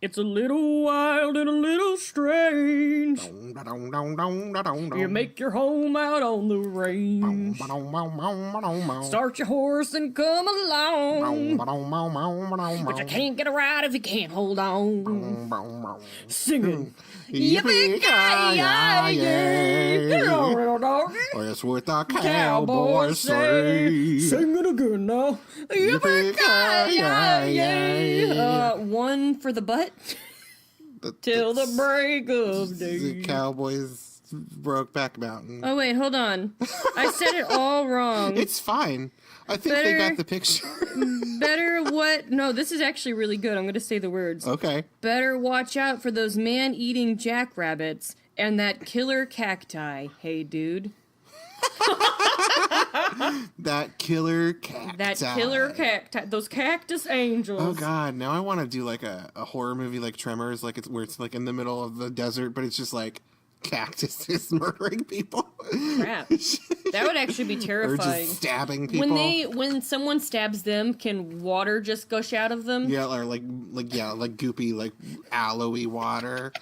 It's a little wild and a little strange. You make your home out on the range. Start your horse and come along. But you can't get a ride if you can't hold on. Singing. Yippee-ki-yay! Little doggy. It's what the cowboys say. Sing it again now. Yippee-ki-yay! One for the butt. Till the break of day. The Cowboys broke back mountain. Oh, wait, hold on. I said it all wrong. It's fine. I think they got the picture. Better what? No, this is actually really good. I'm going to say the words. Okay. Better watch out for those man-eating jackrabbits and that killer cacti. Hey, dude. That killer cacti. That killer cacti. Those cactus angels. Oh, God. Now I want to do, like, a horror movie like Tremors, like where it's, like, in the middle of the desert, but it's just, like, cactuses murdering people. Crap. That would actually be terrifying. Or just stabbing people. When someone stabs them, can water just gush out of them? Yeah, or like goopy, like aloe-y water.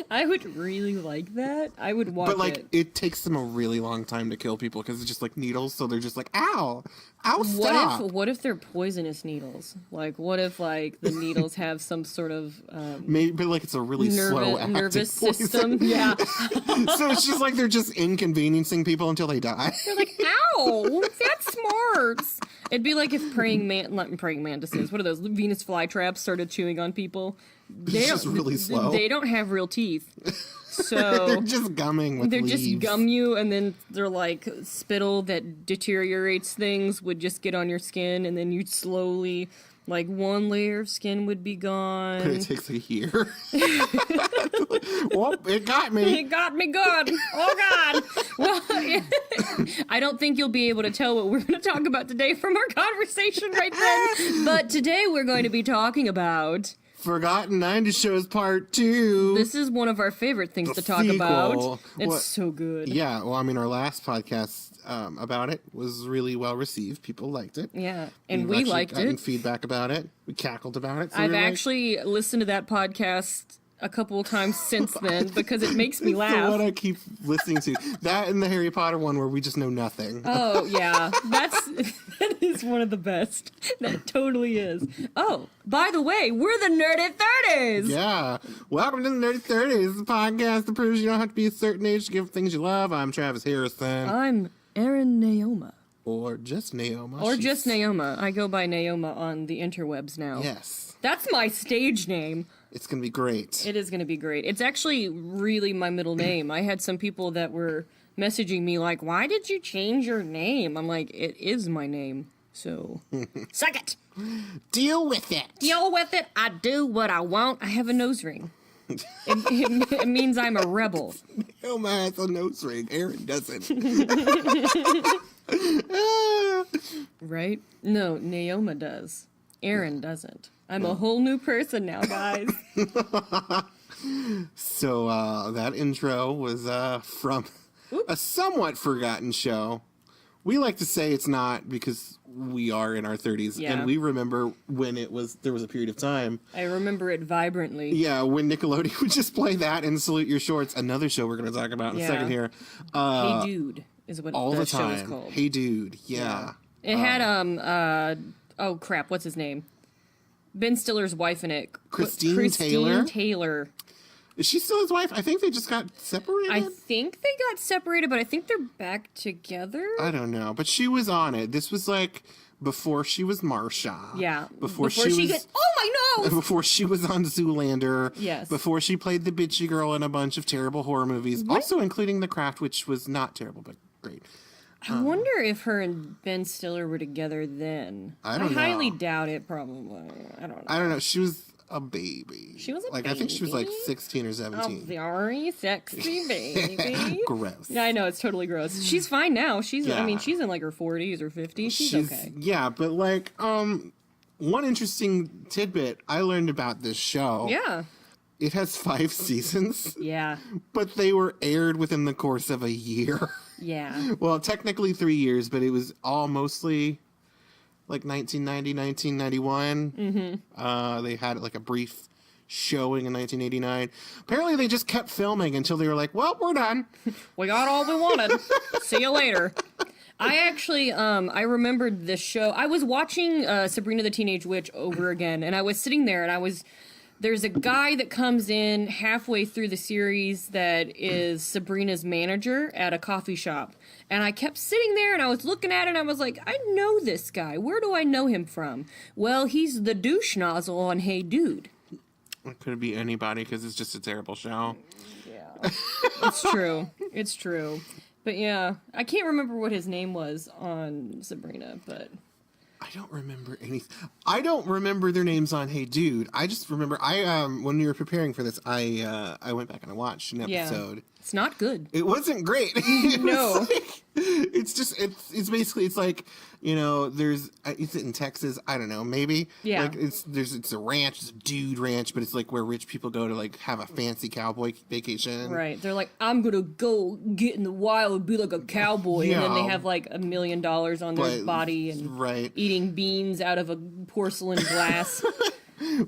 I would really like that. I would watch it. But, like, it takes them a really long time to kill people because it's just, like, needles, so they're just like, ow! Ow, stop! What if they're poisonous needles? Like, what if, like, the needles have some sort of... Maybe, but, like, it's a really slow active nervous poison. system? Yeah. So it's just like they're just inconveniencing people until they die. They're like, ow! That smarts! It'd be like if praying mantises, what are those, Venus flytraps started chewing on people. It's just really slow. They don't have real teeth. So they're just gumming with leaves. Just gum you, and then they're like spittle that deteriorates things would just get on your skin, and then you'd slowly, like, one layer of skin would be gone. But it takes a year. Well, it got me. It got me good. Oh, God. Well, I don't think you'll be able to tell what we're going to talk about today from our conversation right then. But today we're going to be talking about... Forgotten 90s Shows Part 2. This is one of our favorite things to talk about. It's so good. Yeah, well, I mean, our last podcast about it was really well received. People liked it. Yeah, and we liked it. Gotten feedback about it. We cackled about it. So I've actually listened to that podcast a couple of times since then because it makes me laugh. The one I keep listening to. That and the Harry Potter one where we just know nothing. Oh, yeah. That is one of the best. That totally is. Oh, by the way, we're the Nerdy 30s. Yeah. Welcome to the Nerdy 30s, the podcast that proves you don't have to be a certain age to give things you love. I'm Travis Harrison. I'm Erin Naoma. Or just Naoma. Just Naoma. I go by Naoma on the interwebs now. Yes. That's my stage name. It's going to be great. It is going to be great. It's actually really my middle name. I had some people that were messaging me like, why did you change your name? I'm like, it is my name. So, suck it. Deal with it. Deal with it. I do what I want. I have a nose ring. It means I'm a rebel. Naoma has a nose ring. Erin doesn't. Right? No, Naoma does. Erin doesn't. I'm a whole new person now, guys. So, that intro was from a somewhat forgotten show. We like to say it's not because we are in our 30s, and we remember when there was a period of time. I remember it vibrantly. Yeah, when Nickelodeon would just play that and Salute Your Shorts, another show we're going to talk about in a second here. Hey Dude is what all the time. show is called. Hey Dude, yeah. It had, oh crap, what's his name? Ben Stiller's wife in it. Christine Taylor? Taylor. Is she still his wife? I think they just got separated. I think they got separated, but I think they're back together. I don't know, but she was on it. This was like before she was Marsha. Yeah. Before she was... oh my nose! Before she was on Zoolander. Yes. Before she played the bitchy girl in a bunch of terrible horror movies. What? Also including The Craft, which was not terrible, but great. I wonder if her and Ben Stiller were together then. I don't know. I highly doubt it, probably. I don't know. I don't know. She was a baby. She was a baby? I think she was like 16 or 17. A very sexy baby. Gross. Yeah, I know, it's totally gross. She's fine now. I mean, she's in like her 40s or 50s. She's okay. Yeah, but like, one interesting tidbit I learned about this show. Yeah. It has 5 seasons. Yeah. But they were aired within the course of a year. Yeah. Well, technically 3 years, but it was all mostly like 1990, 1991. They had like a brief showing in 1989. Apparently they just kept filming until they were like, well, we're done. We got all we wanted. See you later. I actually, I remembered this show. I was watching Sabrina the Teenage Witch over again, and I was sitting there, and there's a guy that comes in halfway through the series that is Sabrina's manager at a coffee shop. And I kept sitting there, and I was looking at it, and I was like, I know this guy. Where do I know him from? Well, he's the douche nozzle on Hey Dude. It could be anybody, because it's just a terrible show. Yeah. It's true. It's true. But yeah, I can't remember what his name was on Sabrina, but... I don't remember anything. I don't remember their names on Hey Dude. I just remember, when we were preparing for this, I went back and I watched an episode. It's not good. It wasn't great. No. It's basically, it's like, you know, is it in Texas? I don't know, maybe. Yeah. Like it's a ranch, it's a dude ranch, but it's like where rich people go to like have a fancy cowboy vacation. Right. They're like, I'm gonna go get in the wild and be like a cowboy, and then they have like $1 million on their body and eating beans out of a porcelain glass.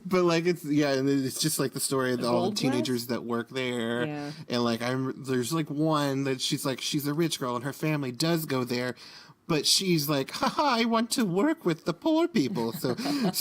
But like and it's just like the story of all the teenagers that work there, and like there's like one that she's a rich girl and her family does go there, but she's like, haha, I want to work with the poor people, so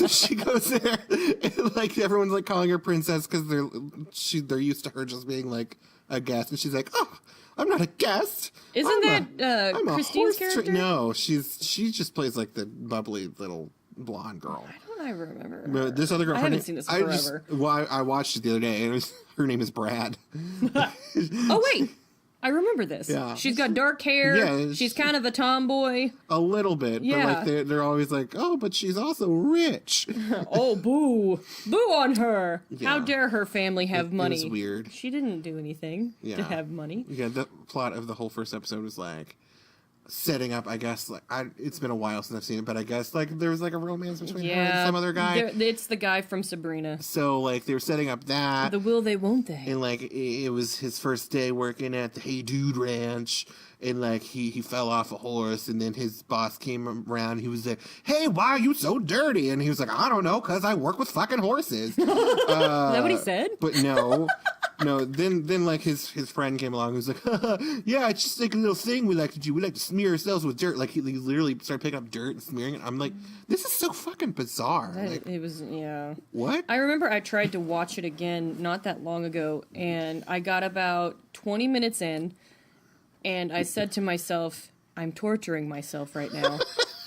she goes there, and like everyone's like calling her princess because they're used to her just being like a guest, and she's like, oh, I'm not a guest. Isn't that Christine's character? No, she just plays like the bubbly little blonde girl. I remember. But this other girl, I haven't seen this in forever. I watched it the other day, and her name is Brad. Oh wait, I remember this. Yeah, she's got dark hair. Yeah, she's kind of a tomboy. A little bit. Yeah, but like they're always like, oh, but she's also rich. Oh, boo on her! Yeah. How dare her family have money? It was weird. She didn't do anything to have money. Yeah, the plot of the whole first episode was like setting up, I guess, like it's been a while since I've seen it, but I guess like there was like a romance between her and some other guy. It's the guy from Sabrina. So like they were setting up that the will they won't they, and like it was his first day working at the Hey Dude Ranch, and like he fell off a horse, and then his boss came around. He was like, "Hey, why are you so dirty?" And he was like, "I don't know, cause I work with fucking horses." Is that what he said? But no. No, then like his friend came along who's like, yeah, it's just like a little thing we like to do. We like to smear ourselves with dirt. Like he literally started picking up dirt and smearing it. I'm like, this is so fucking bizarre. It was, yeah. What? I remember I tried to watch it again not that long ago, and I got about 20 minutes in, and I said to myself, I'm torturing myself right now.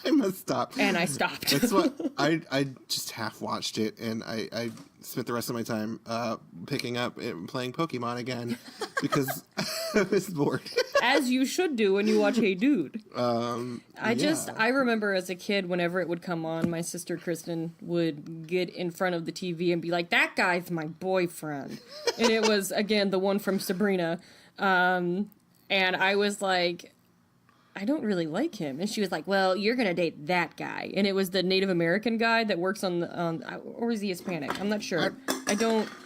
I must stop. And I stopped. That's what I just half watched it, and I spent the rest of my time picking up and playing Pokemon again because I was bored. As you should do when you watch Hey Dude. I remember as a kid, whenever it would come on, my sister Kristen would get in front of the TV and be like, that guy's my boyfriend. And it was, again, the one from Sabrina. And I was like, I don't really like him. And she was like, well, you're going to date that guy. And it was the Native American guy that works on the, or is he Hispanic? I'm not sure. I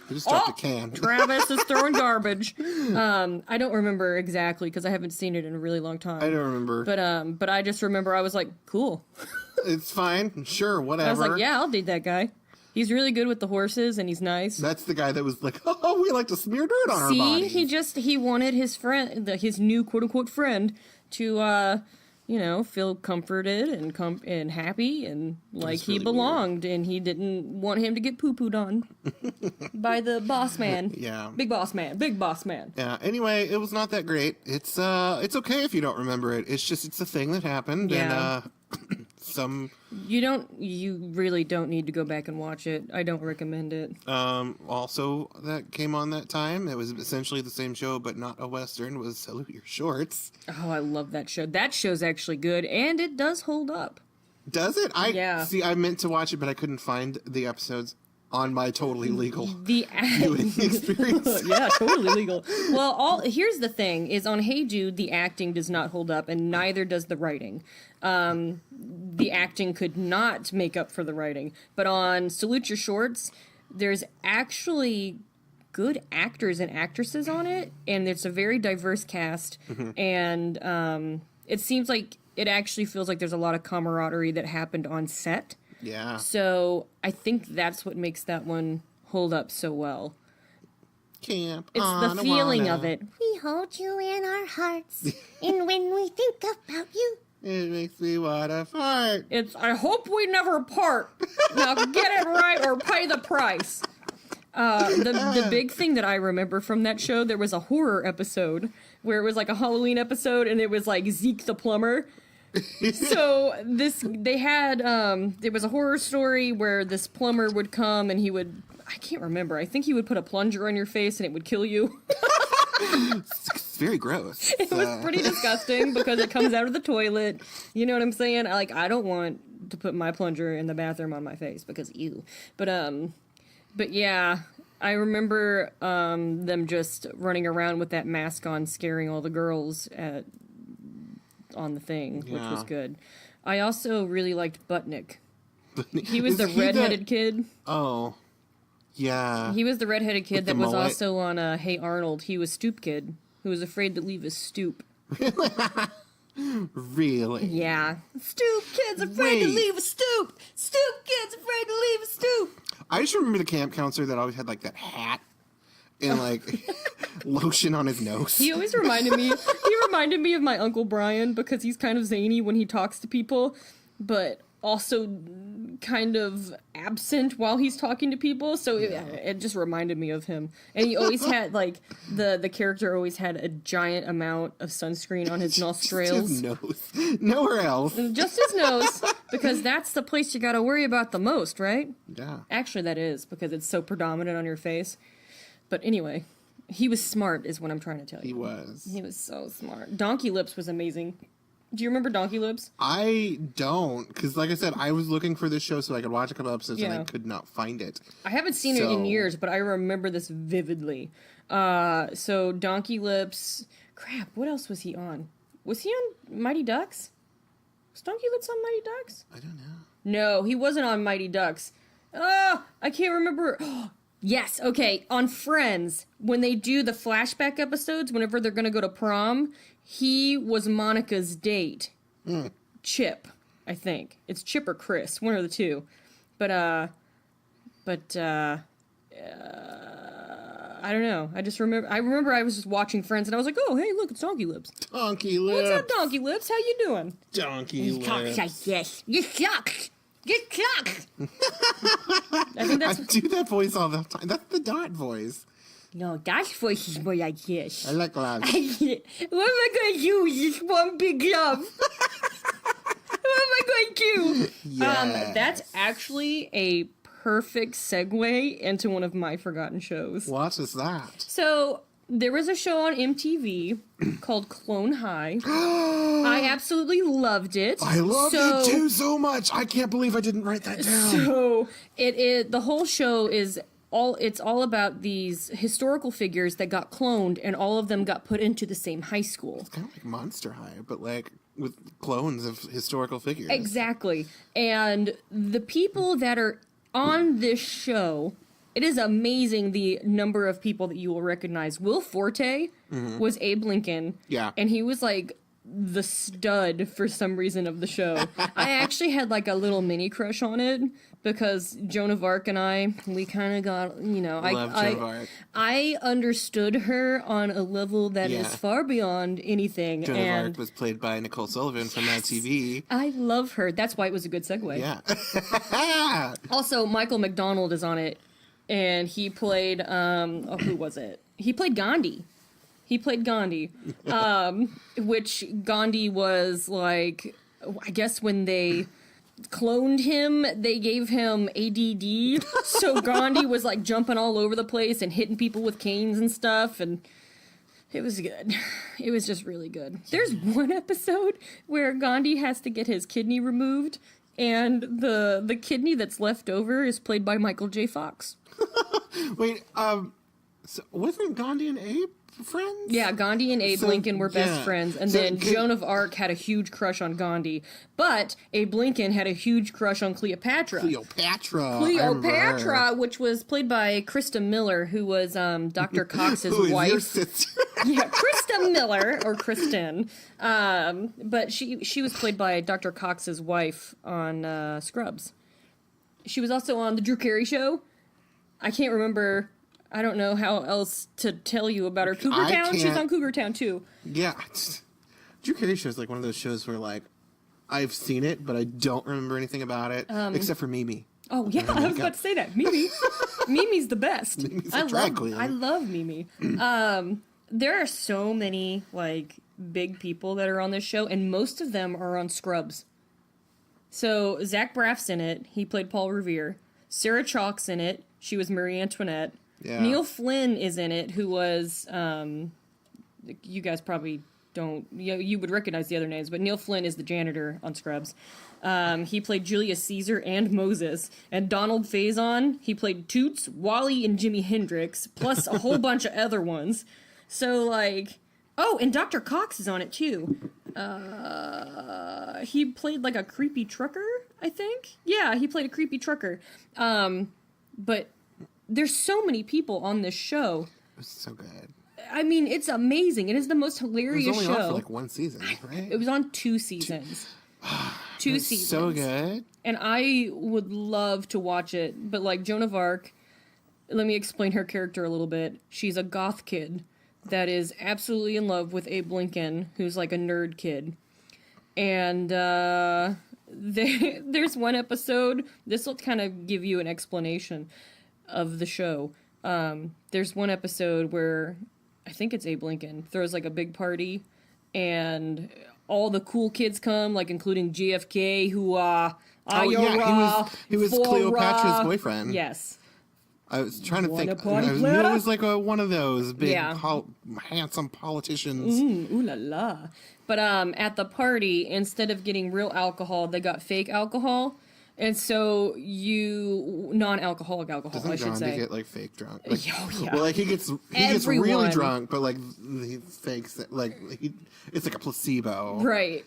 just dropped a can. Travis is throwing garbage. I don't remember exactly because I haven't seen it in a really long time. I don't remember. But I just remember I was like, cool. It's fine. Sure, whatever. I was like, yeah, I'll date that guy. He's really good with the horses, and he's nice. That's the guy that was like, oh, we like to smear dirt on our bodies. He wanted his friend, his new quote-unquote friend, to, feel comforted and happy, and like he belonged, weird. And he didn't want him to get poo-pooed on by the boss man. Yeah. Big boss man. Yeah, anyway, it was not that great. It's okay if you don't remember it. It's a thing that happened, and, You really don't need to go back and watch it. I don't recommend it. Also, that came on that time. It was essentially the same show, but not a Western. Was Salute Your Shorts. Oh, I love that show. That show's actually good, and it does hold up. Does it? See, I meant to watch it, but I couldn't find the episodes on my totally legal viewing experience. Yeah, totally legal. Well, here's the thing, is on Hey Dude, the acting does not hold up, and neither does the writing. The acting could not make up for the writing. But on Salute Your Shorts, there's actually good actors and actresses on it, and it's a very diverse cast, and it seems like it actually feels like there's a lot of camaraderie that happened on set. Yeah. So I think that's what makes that one hold up so well. Camp It's Anawana. the feeling of it. We hold you in our hearts, and when we think about you, it makes me want to fart. It's, I hope we never part. Now get it right or pay the price. The big thing that I remember from that show, there was a horror episode where it was like a Halloween episode, and it was like Zeke the plumber. So there was a horror story where this plumber would come and he would, I can't remember, I think he would put a plunger on your face and it would kill you. It's very gross. It was pretty disgusting because it comes out of the toilet. You know what I'm saying? I don't want to put my plunger in the bathroom on my face because ew. But yeah, I remember them just running around with that mask on, scaring all the girls on the thing, which was good. I also really liked Butnick. He was the redheaded kid. Oh, yeah. He was the redheaded kid that was mullet. also on Hey Arnold. He was Stoop Kid, who was afraid to leave his stoop. Really? Yeah. Stoop Kid's afraid to leave a stoop. Stoop Kid's afraid to leave a stoop. I just remember the camp counselor that always had like that hat and like lotion on his nose. He always reminded me. He reminded me of my Uncle Brian because he's kind of zany when he talks to people, but also kind of absent while he's talking to people. So it just reminded me of him. And he always had like the character always had a giant amount of sunscreen on his nostrils. His nose. Nowhere else. Just his nose, because that's the place you got to worry about the most, right? Yeah. Actually, that is because it's so predominant on your face. But anyway, he was smart, is what I'm trying to tell you. He was. He was so smart. Donkey Lips was amazing. Do you remember Donkey Lips? I don't, because like I said, I was looking for this show so I could watch a couple episodes and I could not find it. I haven't seen it in years, but I remember this vividly. So Donkey Lips, crap, what else was he on? Was he on Mighty Ducks? Was Donkey Lips on Mighty Ducks? I don't know. No, he wasn't on Mighty Ducks. I can't remember. Yes, okay, on Friends, when they do the flashback episodes, whenever they're gonna go to prom, he was Monica's date. Chip, I think. It's Chip or Chris, one of the two. But I don't know. I remember I was just watching Friends and I was like, oh, hey, look, it's Donkey Lips. Donkey Lips. What's up, Donkey Lips? How you doing? Donkey Lips. talks like this. You suck. You suck. I think that's... I do that voice all the time. That's the Dot voice. No, that voice is more like this. I like that. What am I going to use? This one big love. What am I going to do? Yes. That's actually a perfect segue into one of my forgotten shows. What is that? So, there was a show on MTV called Clone High. I absolutely loved it. I loved it too so much. I can't believe I didn't write that down. So, the whole show is... It's all about these historical figures that got cloned, and all of them got put into the same high school. It's kind of like Monster High, but like with clones of historical figures. Exactly. And the people that are on this show, it is amazing the number of people that you will recognize. Will Forte was Abe Lincoln. Yeah. And he was like the stud for some reason of the show. I actually had like a little mini crush on it because Joan of Arc and we kind of got, Love Joan of Arc. I understood her on a level that is far beyond anything. Joan of Arc was played by Nicole Sullivan from Mad TV. I love her. That's why it was a good segue. Yeah. Also, Michael McDonald is on it, and he played, who was it? He played Gandhi. Which Gandhi was like, I guess when they cloned him, they gave him ADD. So Gandhi was like jumping all over the place and hitting people with canes and stuff, and it was good. It was just really good. There's one episode where Gandhi has to get his kidney removed, and the kidney that's left over is played by Michael J. Fox. Wait, so wasn't Gandhi and Abe friends? Yeah, Gandhi and Abe Lincoln were best friends, and then Joan of Arc had a huge crush on Gandhi, but Abe Lincoln had a huge crush on Cleopatra. Cleopatra, which was played by Krista Miller, who was Dr. Cox's who is wife. your sister? Yeah, Krista Miller, or Kristen. But she was played by Dr. Cox's wife on Scrubs. She was also on The Drew Carey Show. I can't remember. I don't know how else to tell you about her. Cougar Town? She's on Cougar Town, too. Yeah. Drew Carey Show is like one of those shows where, like, I've seen it, but I don't remember anything about it, except for Mimi. Oh, yeah, I was about to say that. Mimi. Mimi's the best. Mimi's a drag queen. I love Mimi. There are so many, like, big people that are on this show, and most of them are on Scrubs. So, Zach Braff's in it. He played Paul Revere. Sarah Chalk's in it. She was Marie Antoinette. Yeah. Neil Flynn is in it, who was, you guys probably don't, you would recognize the other names, but Neil Flynn is the janitor on Scrubs. He played Julius Caesar and Moses. And Donald Faison, he played Toots, Wally, and Jimi Hendrix, plus a whole bunch of other ones. So, like, oh, and Dr. Cox is on it, too. He played, like, a creepy trucker, I think? Yeah, he played a creepy trucker. But there's so many people on this show. It's so good. I mean, it's amazing. It is the most hilarious show. It was only on for, like, one season, right? It was on 2 seasons. 2 seasons. So good. And I would love to watch it, but, like, Joan of Arc, let me explain her character a little bit. She's a goth kid that is absolutely in love with Abe Lincoln, who's like a nerd kid. And there's one episode, this will kind of give you an explanation of the show. There's one episode where, I think it's Abe Lincoln, throws like a big party, and all the cool kids come, like including JFK, who, he was Cleopatra's boyfriend. Yes. I was trying to think. I knew it was like one of those big, handsome politicians. Ooh la la. But at the party, instead of getting real alcohol, they got fake alcohol. And so non-alcoholic alcohol, Doesn't I should John say. Get like fake drunk? Like, oh, yeah. Well, like he gets really drunk, but like he fakes it. Like it's like a placebo. Right.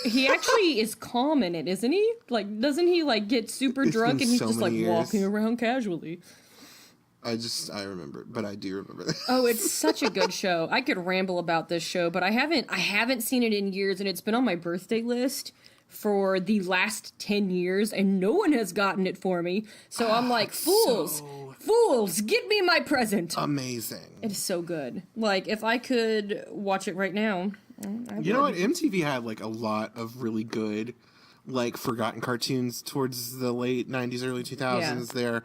He actually is calm in it, isn't he? Like, doesn't he like get super drunk and he's just like walking around casually? I remember, but I do remember that. Oh, it's such a good show. I could ramble about this show, but I haven't seen it in years, and it's been on my birthday list for the last 10 years, and no one has gotten it for me. So I'm like, fools, get me my present. Amazing. It is so good. Like, if I could watch it right now, you know what? MTV had like a lot of really good, like forgotten cartoons towards the late 90s, early 2000s there.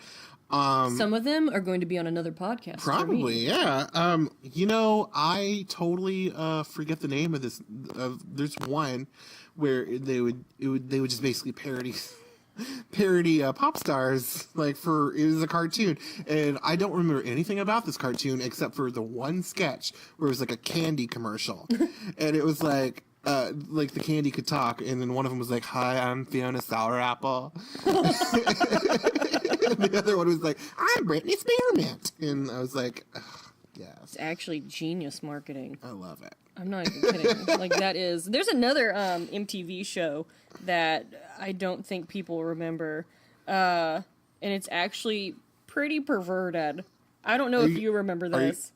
Some of them are going to be on another podcast. Probably, yeah. You know, I totally forget the name of this. There's one where they would just basically parody pop stars, like it was a cartoon, and I don't remember anything about this cartoon except for the one sketch where it was like a candy commercial, and it was like the candy could talk, and then one of them was like, "Hi, I'm Fiona Sour Apple." The other one was like, "I'm Britney Spearmint," and I was like, "Yes." It's actually genius marketing. I love it. I'm not even kidding. Like, there's another MTV show that I don't think people remember, and it's actually pretty perverted. I don't know if you remember this.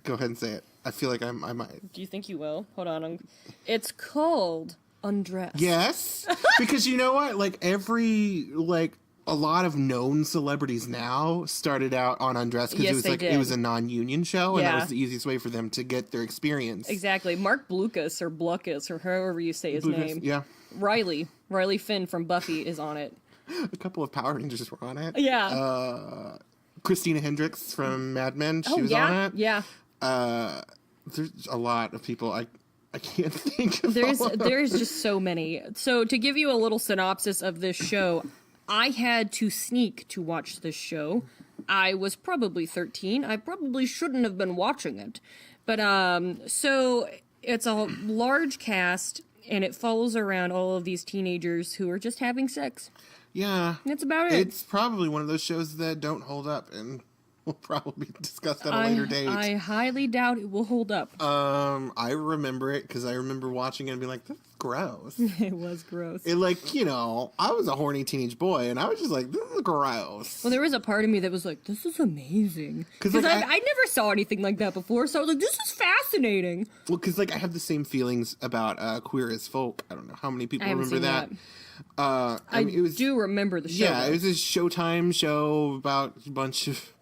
Go ahead and say it. I feel like I might. Do you think you will? Hold on. It's called Undressed. Yes, because you know what? Like a lot of known celebrities now started out on Undressed because it was a non-union show, and that was the easiest way for them to get their experience. Exactly. Mark Blucas or however you say his name. Yeah. Riley Finn from Buffy is on it. A couple of Power Rangers were on it. Yeah. Christina Hendricks from Mad Men, she was on it. Yeah. There's a lot of people I can't think of. There's just so many. So to give you a little synopsis of this show, I had to sneak to watch this show. I was probably 13. I probably shouldn't have been watching it. But, so it's a large cast, and it follows around all of these teenagers who are just having sex. Yeah. That's about it. It's probably one of those shows that don't hold up in will probably be discussed at a later date. I highly doubt it will hold up. I remember it because I remember watching it and being like, "This is gross." It was gross. It I was a horny teenage boy, and I was just like, "This is gross." Well, there was a part of me that was like, "This is amazing," because I never saw anything like that before. So I was like, "This is fascinating." Well, because I have the same feelings about Queer as Folk. I don't know how many people remember that. I do remember the show. Yeah, it was a Showtime show about a bunch of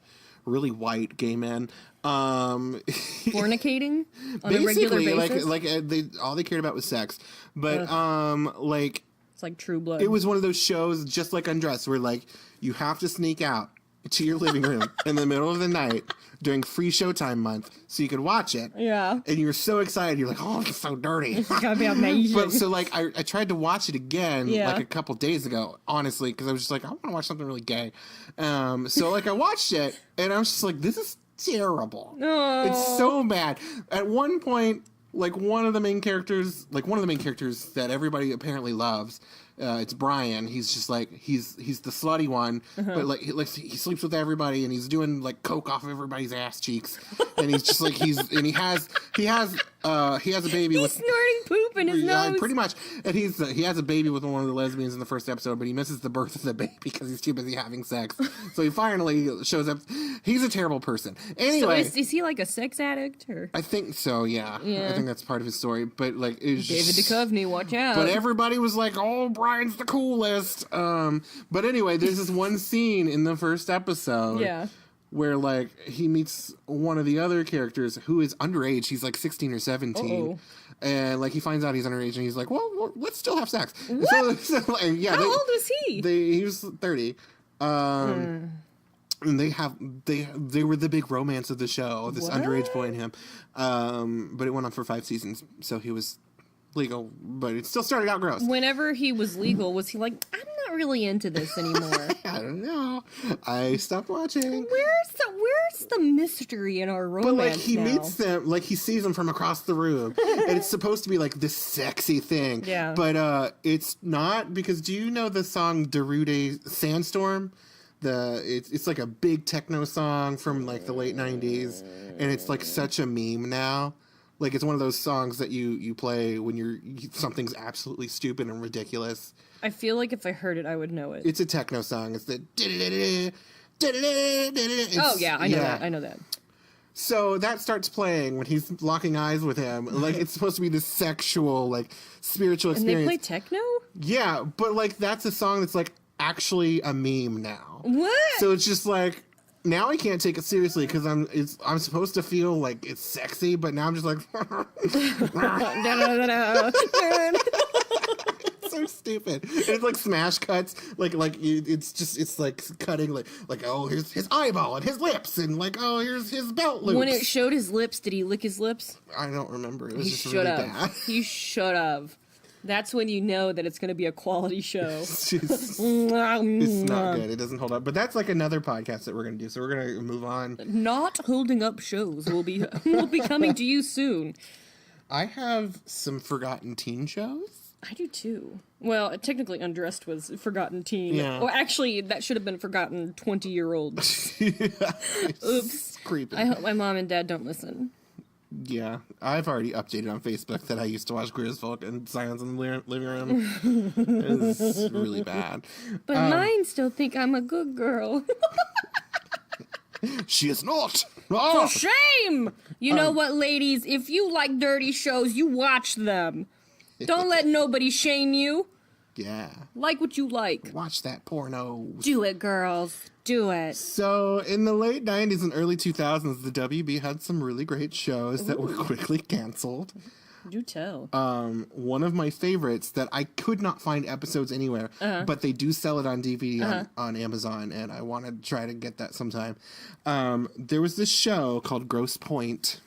really white gay men fornicating on a regular basis. All they cared about was sex. But it's like True Blood. It was one of those shows just like Undressed where you have to sneak out to your living room in the middle of the night during free Showtime month so you could watch it. Yeah. And you were so excited. You're like, "Oh, it's so dirty." It's gotta be amazing. But so I tried to watch it again a couple days ago, honestly, because I was just like, I want to watch something really gay. So I watched it and I was just like, this is terrible. Oh. It's so bad. At one point, one of the main characters that everybody apparently loves, it's Brian. He's just he's the slutty one, but he sleeps with everybody and he's doing coke off everybody's ass cheeks, and he's just he has a baby he's with snorting poop in his nose. Pretty much, and he has a baby with one of the lesbians in the first episode, but he misses the birth of the baby because he's too busy having sex. So he finally shows up. He's a terrible person. Anyway, so is he a sex addict? Or? I think so. Yeah. I think that's part of his story. But it's David Duchovny, watch out. But everybody was like, "Oh, Brian's the coolest." But anyway, there's this one scene in the first episode. Yeah. Where he meets one of the other characters who is underage. He's 16 or 17. Uh-oh. And he finds out he's underage and he's like, "Well, let's still have sex." What? How old was he? He was 30. And they were the big romance of the show, this underage boy and him. But it went on for 5 seasons, so he was legal, but it still started out gross. Whenever he was legal, was he like, "I'm not really into this anymore"? I don't know. I stopped watching. Where's the mystery in our romance? But he meets them, he sees them from across the room, and it's supposed to be this sexy thing. Yeah. But it's not, because do you know the song Darude Sandstorm? It's a big techno song from the late 90s, and it's such a meme now. It's one of those songs that you play when something's absolutely stupid and ridiculous. I feel like if I heard it, I would know it. It's a techno song. It's the... Oh, yeah, I know that. I know that. So that starts playing when he's locking eyes with him. It's supposed to be this sexual, spiritual experience. And they play techno? Yeah, but, that's a song that's, actually a meme now. What? So it's just now I can't take it seriously because I'm supposed to feel it's sexy, but now I'm just it's so stupid. It's smash cuts, it's cutting oh, here's his eyeball and his lips and oh, here's his belt loops. When it showed his lips, did he lick his lips? I don't remember. It was He just should really have. bad. He should have. That's when you know that it's going to be a quality show. It's not good. It doesn't hold up. But that's another podcast that we're going to do. So we're going to move on. Not holding up shows will be coming to you soon. I have some forgotten teen shows. I do too. Well, technically Undressed was forgotten teen. Yeah. Well, actually, that should have been forgotten 20-year-old. Oops. Creepy. I hope my mom and dad don't listen. Yeah, I've already updated on Facebook that I used to watch Queer as Folk and Silence in the Living Room. It's really bad. But mine still think I'm a good girl. She is not. For shame! You know what, ladies? If you like dirty shows, you watch them. Don't let nobody shame you. Yeah. Like what you like. Watch that porno. Do it, girls. Do it. So, in the late 90s and early 2000s, the WB had some really great shows that were quickly canceled. Do tell. One of my favorites that I could not find episodes anywhere, but they do sell it on DVD on Amazon, and I want to try to get that sometime. There was this show called Grosse Pointe.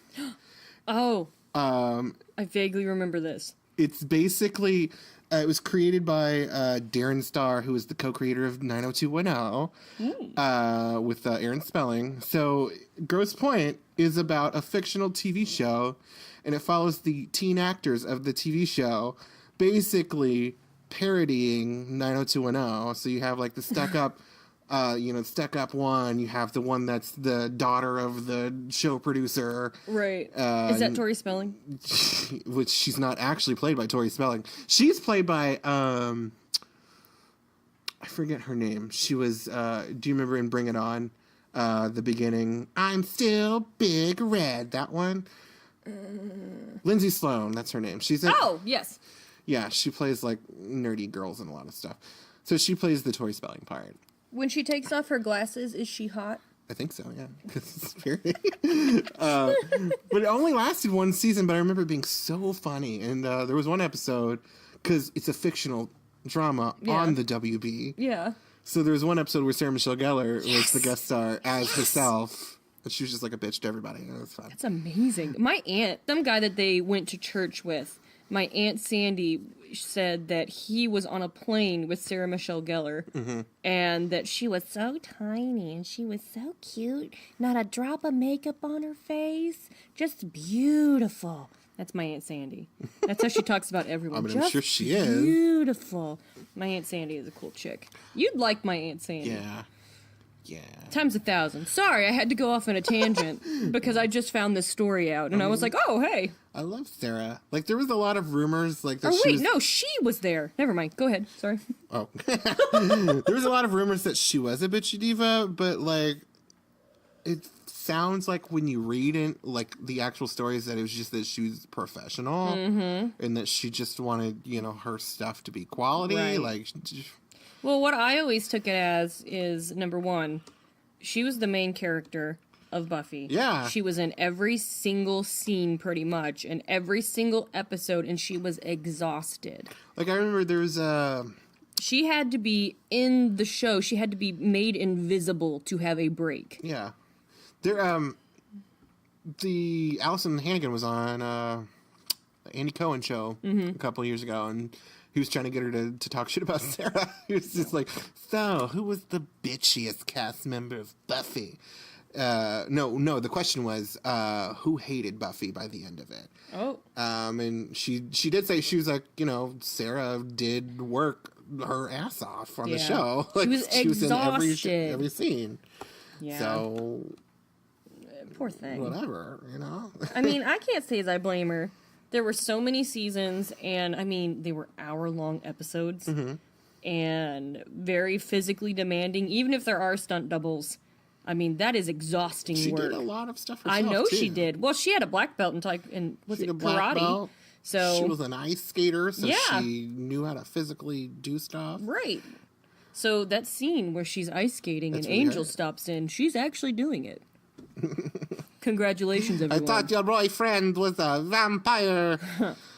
Oh. I vaguely remember this. It's basically... it was created by Darren Star, who is the co-creator of 90210, with Aaron Spelling. So, Grosse Pointe is about a fictional TV show, and it follows the teen actors of the TV show, basically parodying 90210. So you have the stuck-up stuck up one. You have the one that's the daughter of the show producer. Right. Is that Tori Spelling? Which she's not actually played by Tori Spelling. She's played by, I forget her name. She was, do you remember in Bring It On? The beginning, I'm still big red. That one. Lindsay Sloan, that's her name. Oh, yes. Yeah, she plays like nerdy girls and a lot of stuff. So she plays the Tori Spelling part. When she takes off her glasses, is she hot? I think so, yeah. It's very... but it only lasted one season, but I remember it being so funny. And there was one episode, because it's a fictional drama on the WB. Yeah. So there was one episode where Sarah Michelle Gellar was the guest star as herself. And she was just like a bitch to everybody. It was fun. That's amazing. My aunt, some guy that they went to church with, my Aunt Sandy said that he was on a plane with Sarah Michelle Gellar and that she was so tiny and she was so cute. Not a drop of makeup on her face. Just beautiful. That's my Aunt Sandy. That's how she talks about everyone. I mean, just I'm sure she is. Beautiful. My Aunt Sandy is a cool chick. You'd like my Aunt Sandy. Yeah. Yeah. Times 1,000. Sorry, I had to go off on a tangent because I just found this story out and I was like, oh, hey. I love Sarah. Like, there was a lot of rumors. Like, that she was there. Never mind. Go ahead. Sorry. Oh. There was a lot of rumors that she was a bitchy diva, but, like, it sounds like when you read it, like, the actual stories that it was just that she was professional and that she just wanted, her stuff to be quality. Right. Like, well, what I always took it as is, number one, she was the main character of Buffy. Yeah. She was in every single scene, pretty much, in every single episode, and she was exhausted. Like, I remember there was She had to be in the show. She had to be made invisible to have a break. Yeah. There, the Allison Hannigan was on Andy Cohen show a couple of years ago, and he was trying to get her to talk shit about Sarah. He was just like, so, who was the bitchiest cast member of Buffy? No, the question was, who hated Buffy by the end of it? Oh. And she did say, she was like, Sarah did work her ass off on the show. Like, she was exhausted. In every scene. Yeah. So... Poor thing. Whatever, I mean, I can't say as I blame her. There were so many seasons, and, I mean, they were hour-long episodes, and very physically demanding, even if there are stunt doubles. I mean, that is exhausting work. She did a lot of stuff herself, I know too. she did. Well, she had a black belt in was it karate? Belt. So she was an ice skater, so she knew how to physically do stuff. Right. So that scene where she's ice skating and Angel stops in, she's actually doing it. Congratulations, everyone. I thought your boyfriend was a vampire.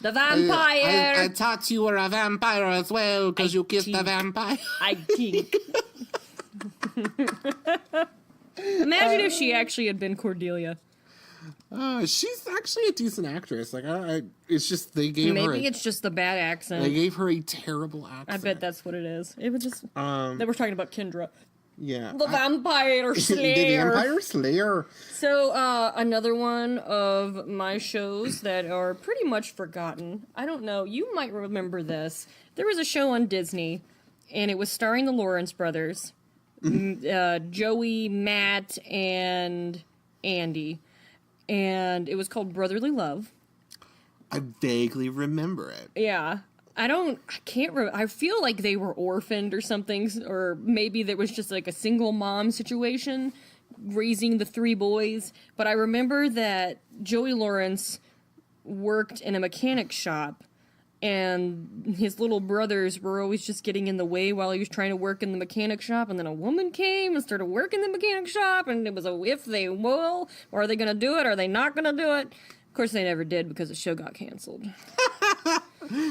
The vampire! I thought you were a vampire as well, because you kissed a vampire. I think. Imagine if she actually had been Cordelia. She's actually a decent actress. Like, it's just they gave her. Maybe it's just the bad accent. They gave her a terrible accent. I bet that's what it is. It was just. They were talking about Kendra. Yeah. The Vampire Slayer. The Vampire Slayer. So, another one of my shows that are pretty much forgotten. I don't know. You might remember this. There was a show on Disney, and it was starring the Lawrence brothers. Joey, Matt, and Andy. And it was called Brotherly Love. I vaguely remember it. Yeah. I feel like they were orphaned or something, or maybe there was just like a single mom situation raising the three boys. But I remember that Joey Lawrence worked in a mechanic shop, and his little brothers were always just getting in the way while he was trying to work in the mechanic shop. And then a woman came and started working in the mechanic shop, and it was if they will, or are they going to do it, or are they not going to do it? Of course, they never did because the show got canceled.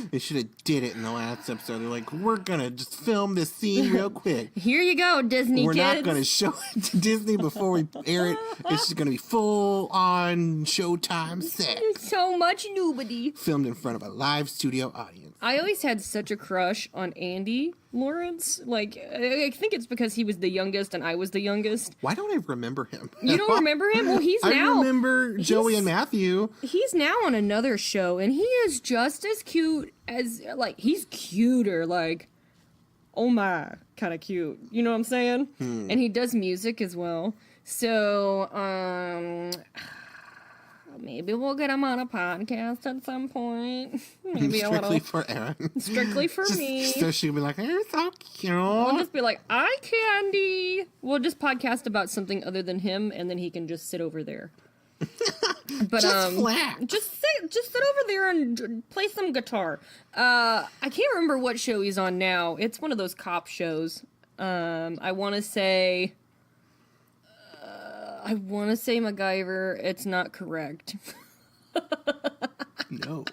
They should have did it in the last episode. They're like, we're going to just film this scene real quick. Here you go, Disney kids. We're not going to show it to Disney before we air it. It's just going to be full-on Showtime set. So much nobody. Filmed in front of a live studio audience. I always had such a crush on Andy Lawrence. Like, I think it's because he was the youngest and I was the youngest. Why don't I remember him? You don't remember him? Well, he's now... I remember Joey and Matthew. He's now on another show, and he is just as cute as... Like, he's cuter, like... Oh my. kind of cute. You know what I'm saying? And he does music as well. So, maybe we'll get him on a podcast at some point. Maybe Strictly for Aaron. Strictly for me. So she'll be like, you're so cute. We'll just be like, eye candy. We'll just podcast about something other than him, and then he can just sit over there. But just sit over there and play some guitar. I can't remember what show he's on now. It's one of those cop shows. I want to say MacGyver. It's not correct. No.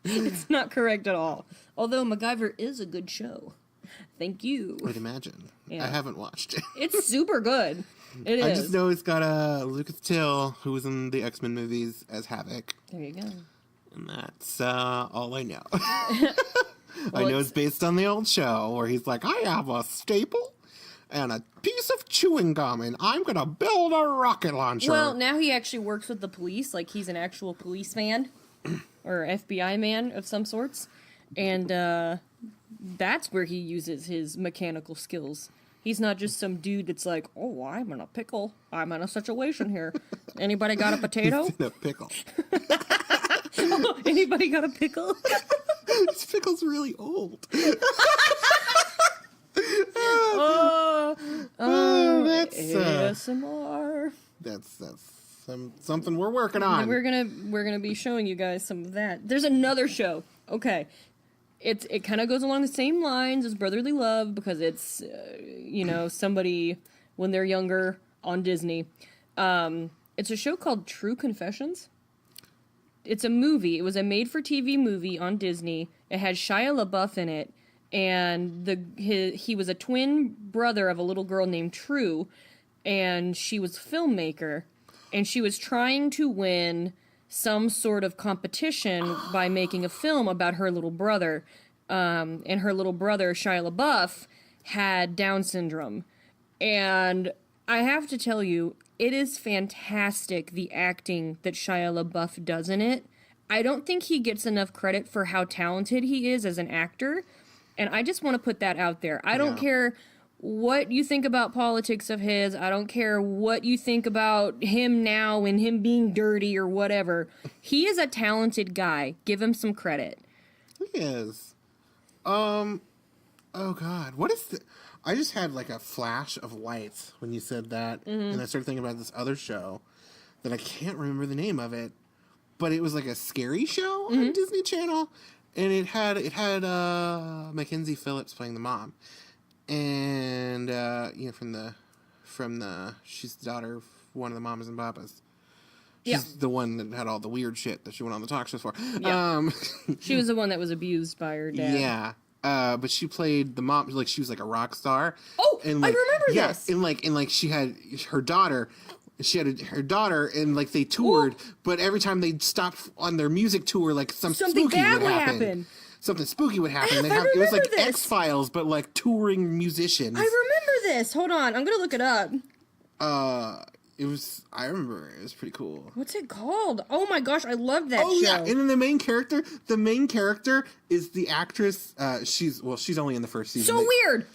It's not correct at all. Although MacGyver is a good show. Thank you. I'd imagine. Yeah. I haven't watched it. It's super good. It is. I just know it's got Lucas Till, who was in the X-Men movies as Havoc. There you go. And that's all I know. I know it's based on the old show where he's like, I have a staple and a piece of chewing gum, and I'm going to build a rocket launcher. Well, now he actually works with the police. Like, he's an actual policeman or FBI man of some sorts. And that's where he uses his mechanical skills. He's not just some dude that's like, oh, I'm in a pickle. I'm in a situation here. Anybody got a potato? He's in a pickle. Oh, anybody got a pickle? This pickle's really old. That's ASMR. That's something we're working on. We're gonna be showing you guys some of that. There's another show. Okay. It kind of goes along the same lines as Brotherly Love because it's, somebody when they're younger on Disney. It's a show called True Confessions. It's a movie. It was a made-for-TV movie on Disney. It had Shia LaBeouf in it, and he was a twin brother of a little girl named True, and she was a filmmaker, and she was trying to win some sort of competition by making a film about her little brother. And her little brother, Shia LaBeouf, had Down syndrome. And I have to tell you, it is fantastic, the acting that Shia LaBeouf does in it. I don't think he gets enough credit for how talented he is as an actor. And I just want to put that out there. I don't care what you think about politics of his. I don't care what you think about him now and him being dirty or whatever. He is a talented guy. Give him some credit. He is. Oh God. What is the... I just had like a flash of lights when you said that. And I started thinking about this other show that I can't remember the name of it. But it was like a scary show on Disney Channel. And it had Mackenzie Phillips playing the mom. And she's the daughter of one of the mamas and papas. She's the one that had all the weird shit that she went on the talk shows for. Yeah. She was the one that was abused by her dad. Yeah. But she played the mom, like she was like a rock star. Oh, and like, I remember this. And she had her daughter. She had her daughter, and like they toured, but every time they stopped on their music tour, like something spooky bad would happen. Something spooky would happen. It was like X-Files, but like touring musicians. I remember this. Hold on, I'm gonna look it up. I remember it was pretty cool. What's it called? Oh my gosh, I love that show. Oh yeah, and then the main character is the actress. She's only in the first season. So weird.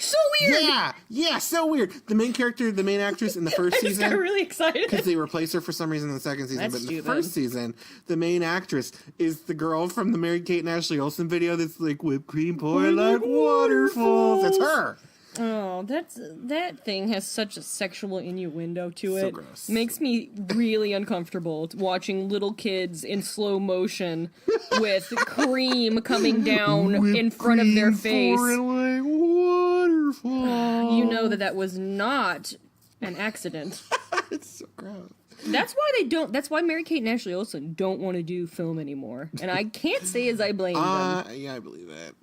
Yeah, so weird. The main actress in the first season. I got really excited because they replaced her for some reason in the second season. But in the first season, the main actress is the girl from the Mary-Kate and Ashley Olsen video. That's like whipped cream pour like waterfalls. That's her. Oh, that thing has such a sexual innuendo to it. So gross. Makes me really uncomfortable watching little kids in slow motion with cream coming down in front of their face. Like waterfall. You know that was not an accident. It's so gross. That's why Mary-Kate and Ashley Olsen don't want to do film anymore. And I can't say as I blame them. Yeah, I believe that.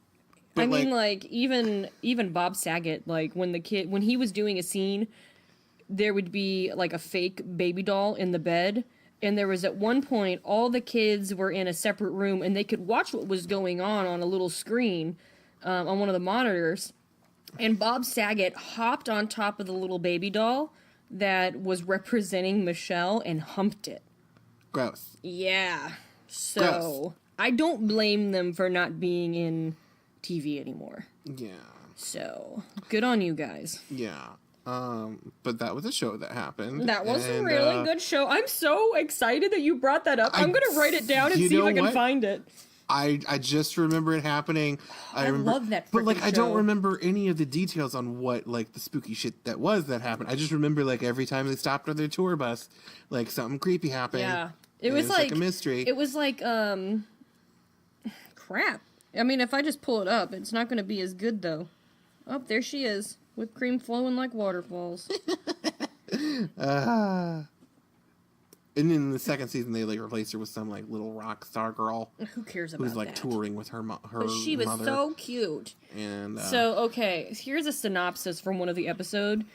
But I mean, like even Bob Saget, like when he was doing a scene, there would be like a fake baby doll in the bed, and there was at one point all the kids were in a separate room and they could watch what was going on a little screen on one of the monitors, and Bob Saget hopped on top of the little baby doll that was representing Michelle and humped it. Gross. Yeah. So Gross. I don't blame them for not being in TV anymore. Yeah. So, good on you guys. Yeah. But that was a show that happened. That was a really good show. I'm so excited that you brought that up. I'm going to write it down and see if I can find it. I just remember it happening. I love that freaking But, I show. don't remember any of the details on what, the spooky shit that happened. I just remember, every time they stopped on their tour bus, something creepy happened. Yeah. It was like a mystery. It was like, crap. I mean, if I just pull it up, it's not going to be as good, though. Oh, there she is. Whipped cream flowing like waterfalls. And in the second season, they replaced her with some little rock star girl. Who cares about that? Who's touring with her But she was mother. so cute. And so okay, here's a synopsis from one of the episodes.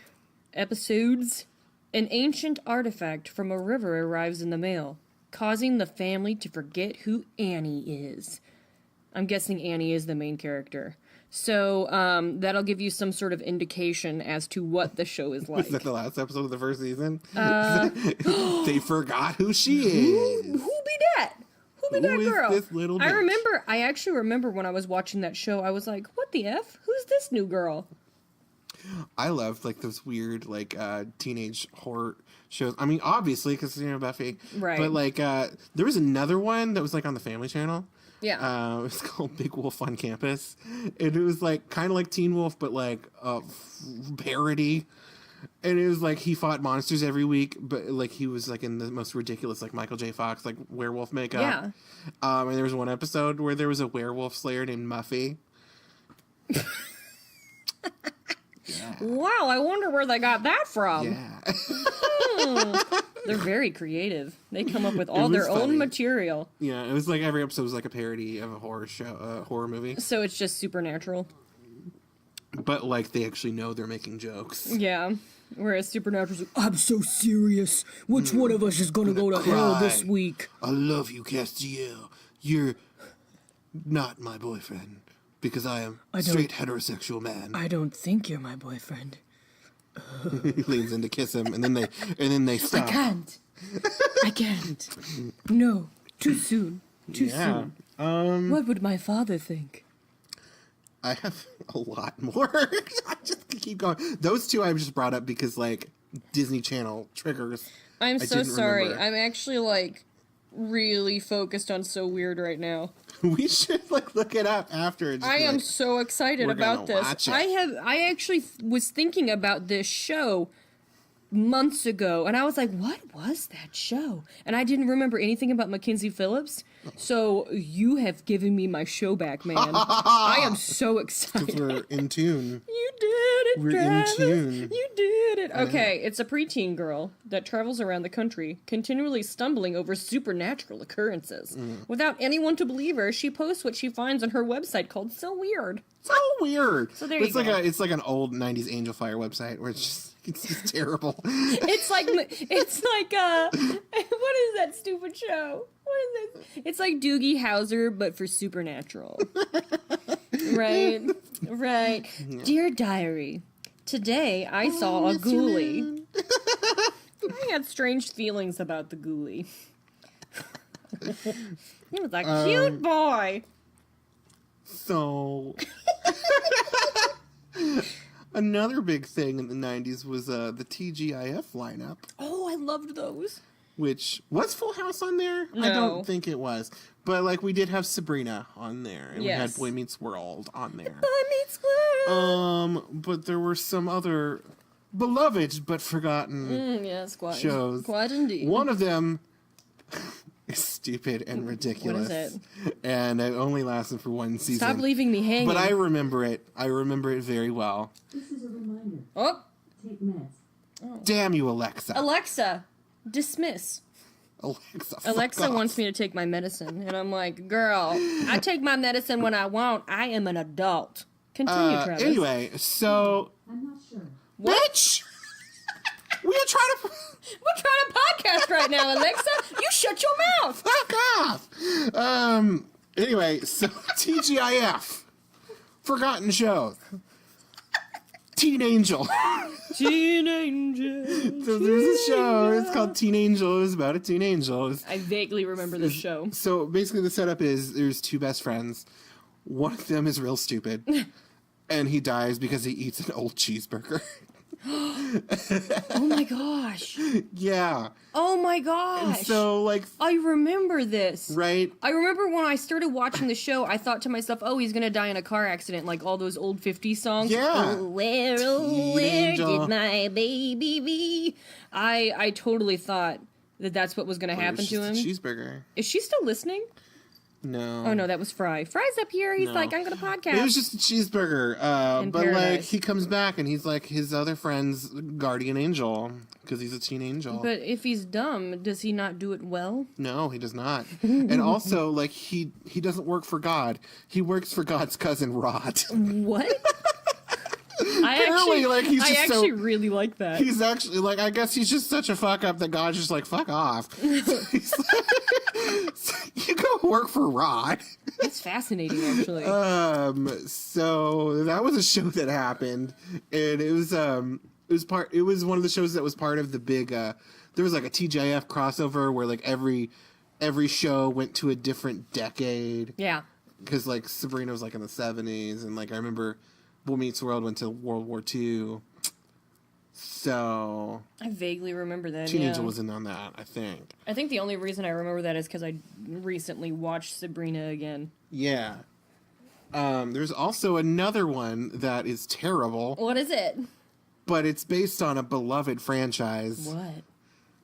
An ancient artifact from a river arrives in the mail, causing the family to forget who Annie is. I'm guessing Annie is the main character. So, that'll give you some sort of indication as to what the show is like. Was that the last episode of the first season? They forgot who she is. Who be that? Who be that girl? This little bitch? I actually remember when I was watching that show, I was like, what the F? Who's this new girl? I loved, those weird, teenage horror shows. I mean, obviously, because, Buffy. Right. But, there was another one that was, on the Family Channel. Yeah. It was called Big Wolf on Campus. And it was kind of like Teen Wolf, but parody. And it was he fought monsters every week, but he was in the most ridiculous Michael J. Fox werewolf makeup. Yeah. And there was one episode where there was a werewolf slayer named Muffy. Yeah. Wow, I wonder where they got that from. Yeah. They're very creative. They come up with all their own material. Yeah, it was every episode was a parody of a horror show, horror movie. So it's just supernatural. But they actually know they're making jokes. Yeah. Whereas Supernatural's I'm so serious. Which one of us is gonna go to hell this week? I love you, Castiel. You're not my boyfriend because I am a straight heterosexual man. I don't think you're my boyfriend. He leans in to kiss him, and then they stop. I can't. No, too soon. Too soon. What would my father think? I have a lot more. I just keep going. Those two I've just brought up because Disney Channel triggers. I'm so sorry. Remember. I'm actually really focused on So Weird right now. We should look it up after. I am so excited about this. I actually was thinking about this show months ago, and I was like, what was that show? And I didn't remember anything about Mackenzie Phillips, so you have given me my show back, man. I am so excited. We're in tune. You did it, We're Travis. in tune. You did it. Okay, it's a preteen girl that travels around the country, continually stumbling over supernatural occurrences. Without anyone to believe her, she posts what she finds on her website called So Weird. So weird. So there you go. It's like an old 90s Angel Fire website where it's just terrible. It's like what is that stupid show? What is this? It's like Doogie Howser, but for supernatural. Right. Yeah. Dear Diary, today I saw a ghoulie. I had strange feelings about the ghoulie. He was a cute boy. So, another big thing in the 90s was the TGIF lineup. Oh, I loved those. Which, was Full House on there? No. I don't think it was. But, we did have Sabrina on there. And yes. we had Boy Meets World on there. Boy Meets World. But there were some other beloved but forgotten shows. Quite indeed. One of them is stupid and ridiculous. What is it? And it only lasted for one season. Stop leaving me hanging. But I remember it. I remember it very well. This is a reminder. Oh. Take meds. Damn you, Alexa. Alexa, dismiss. Alexa wants me to take my medicine. And I'm like, girl, I take my medicine when I want. I am an adult. Continue, Travis. Anyway, so... I'm not sure. What? Bitch! We're trying to podcast right now, Alexa. You shut your mouth. fuck off. Anyway, so TGIF, forgotten shows. Teen Angel. Teen Angel. So there's a show. It's called Teen Angel. It was about a teen angel. I vaguely remember this show. So basically, the setup is there's two best friends. One of them is real stupid. And he dies because he eats an old cheeseburger. Oh my gosh. Yeah. Oh my gosh. And so, like... I remember this. Right? I remember when I started watching the show, I thought to myself, oh, he's going to die in a car accident, like all those old 50s songs. Yeah. Oh, where did my baby be? I totally thought that's what was going to happen to him. Cheeseburger. Is she still listening? No. Oh, no, that was Fry. Fry's up here. He's like, I'm going to podcast. It was just a cheeseburger. But, paradise. like, he comes back and he's, like, his other friend's guardian angel because he's a teen angel. But if he's dumb, does he not do it well? No, he does not. And also, like, he doesn't work for God. He works for God's cousin, Rod. What? Apparently, like, he's just I actually really like that. He's actually, like, I guess he's just such a fuck up that God's just like, fuck off. He's like, you go work for Rod. That's fascinating, actually. So that was a show that happened, and it was one of the shows that was part of the big, there was like a TJF crossover where like every show went to a different decade. Yeah. Because like Sabrina was like in the 70s, and like I remember Boy Meets World went to World War II. So I vaguely remember that. Teen Angel was in on that, I think. I think the only reason I remember that is because I recently watched Sabrina again. Yeah. There's also another one that is terrible. What is it? But it's based on a beloved franchise. What?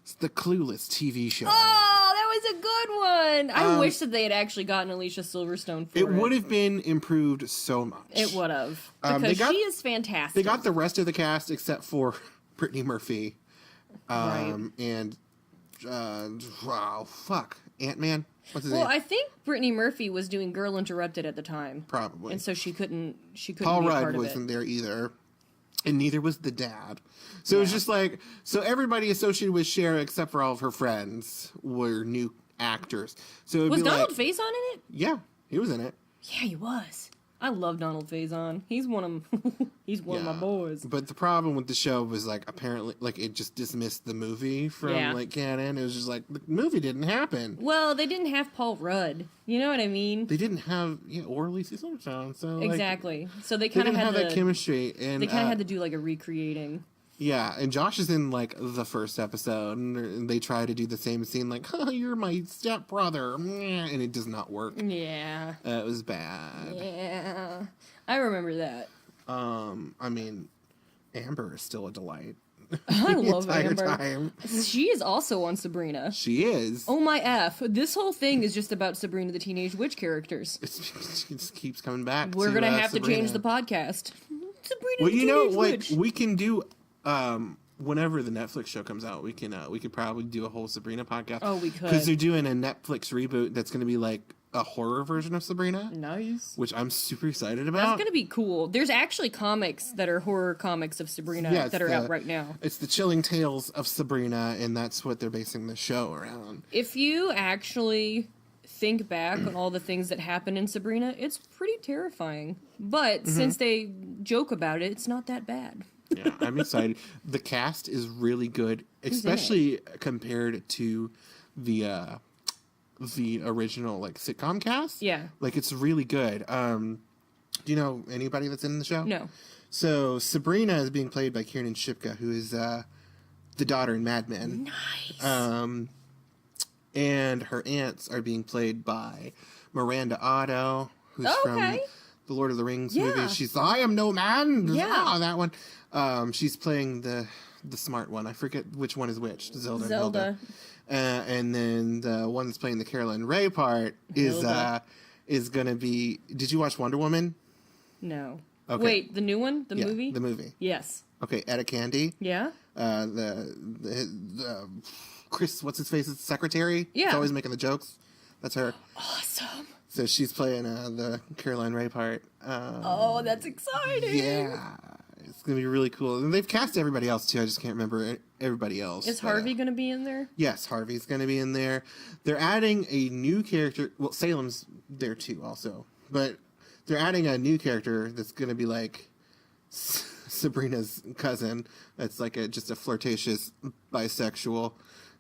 It's the Clueless TV show. Oh, that was a good one. I wish that they had actually gotten Alicia Silverstone for it. It would have been improved so much. It would have. Because she is fantastic. They got the rest of the cast except for Brittany Murphy. Right. And, Ant-Man? What's his name? Well, I think Brittany Murphy was doing Girl Interrupted at the time. Probably. And so she couldn't Paul be a Rudd part of it. wasn't there either. And neither was the dad. So it was just like, so everybody associated with Cher except for all of her friends were new actors. So it'd Was be Donald like, Faison in it? Yeah, he was in it. Yeah, he was. I love Donald Faison. He's one of my boys. But the problem with the show was like apparently like it just dismissed the movie from like canon. It was just like the movie didn't happen. Well, they didn't have Paul Rudd. You know what I mean? They didn't have or Lisa Silverstone. So exactly. Like, so they kind of had that chemistry, and they kind of had to do like a recreating. Yeah, and Josh is in like the first episode, and they try to do the same scene, like, "Oh, you're my stepbrother," and it does not work. Yeah, it was bad. Yeah, I remember that. I mean, Amber is still a delight. I love Amber. Time. She is also on Sabrina. She is. Oh my F! This whole thing is just about Sabrina the Teenage Witch characters. It just keeps coming back. We're gonna have Sabrina. to change the podcast. Sabrina well, the you know, Teenage like Witch. we can do. Whenever the Netflix show comes out, we could probably do a whole Sabrina podcast. Oh, we could, because they're doing a Netflix reboot that's going to be like a horror version of Sabrina. Nice. Which I'm super excited about. That's going to be cool. There's actually comics that are horror comics of Sabrina that are out right now. It's the Chilling Tales of Sabrina, and that's what they're basing the show around. If you actually think back on all the things that happen in Sabrina, it's pretty terrifying. But since they joke about it, it's not that bad. Yeah, I'm excited. The cast is really good, especially compared to the original like sitcom cast. Yeah, like it's really good. Do you know anybody that's in the show? No. So Sabrina is being played by Kiernan Shipka, who is the daughter in Mad Men. Nice. And her aunts are being played by Miranda Otto, who's from the Lord of the Rings movie. She's I am no man. Yeah, that one. She's playing the smart one. I forget which one is which. Zelda. And Hilda. And then the one that's playing the Caroline Ray part is going to be. Did you watch Wonder Woman? No. Okay. Wait, the new one, the movie. The movie. Yes. Okay, Etta Candy. Yeah. The Chris, what's his face? Secretary. Yeah. He's always making the jokes. That's her. Awesome. So she's playing the Caroline Ray part. Oh, that's exciting. Yeah. It's going to be really cool. And they've cast everybody else, too. I just can't remember everybody else. Is Harvey going to be in there? Yes, Harvey's going to be in there. They're adding a new character. Well, Salem's there, too, also. But they're adding a new character that's going to be like Sabrina's cousin. That's like just a flirtatious bisexual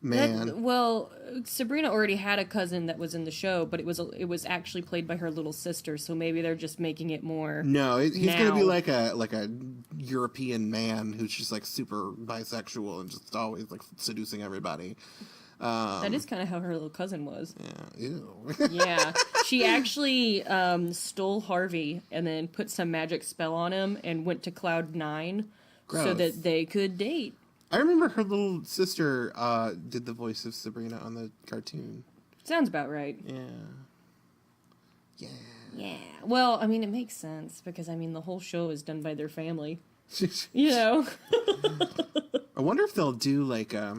man. Well, Sabrina already had a cousin that was in the show, but it was actually played by her little sister, so maybe they're just making it more. No, he's now. gonna be like a European man who's just like super bisexual and just always like seducing everybody. That is kind of how her little cousin was. Yeah, ew. Yeah, she actually stole Harvey and then put some magic spell on him and went to Cloud 9 so that they could date. I remember her little sister did the voice of Sabrina on the cartoon. Sounds about right. Yeah. Yeah. Well, I mean, it makes sense because, I mean, the whole show is done by their family. You know? I wonder if they'll do like they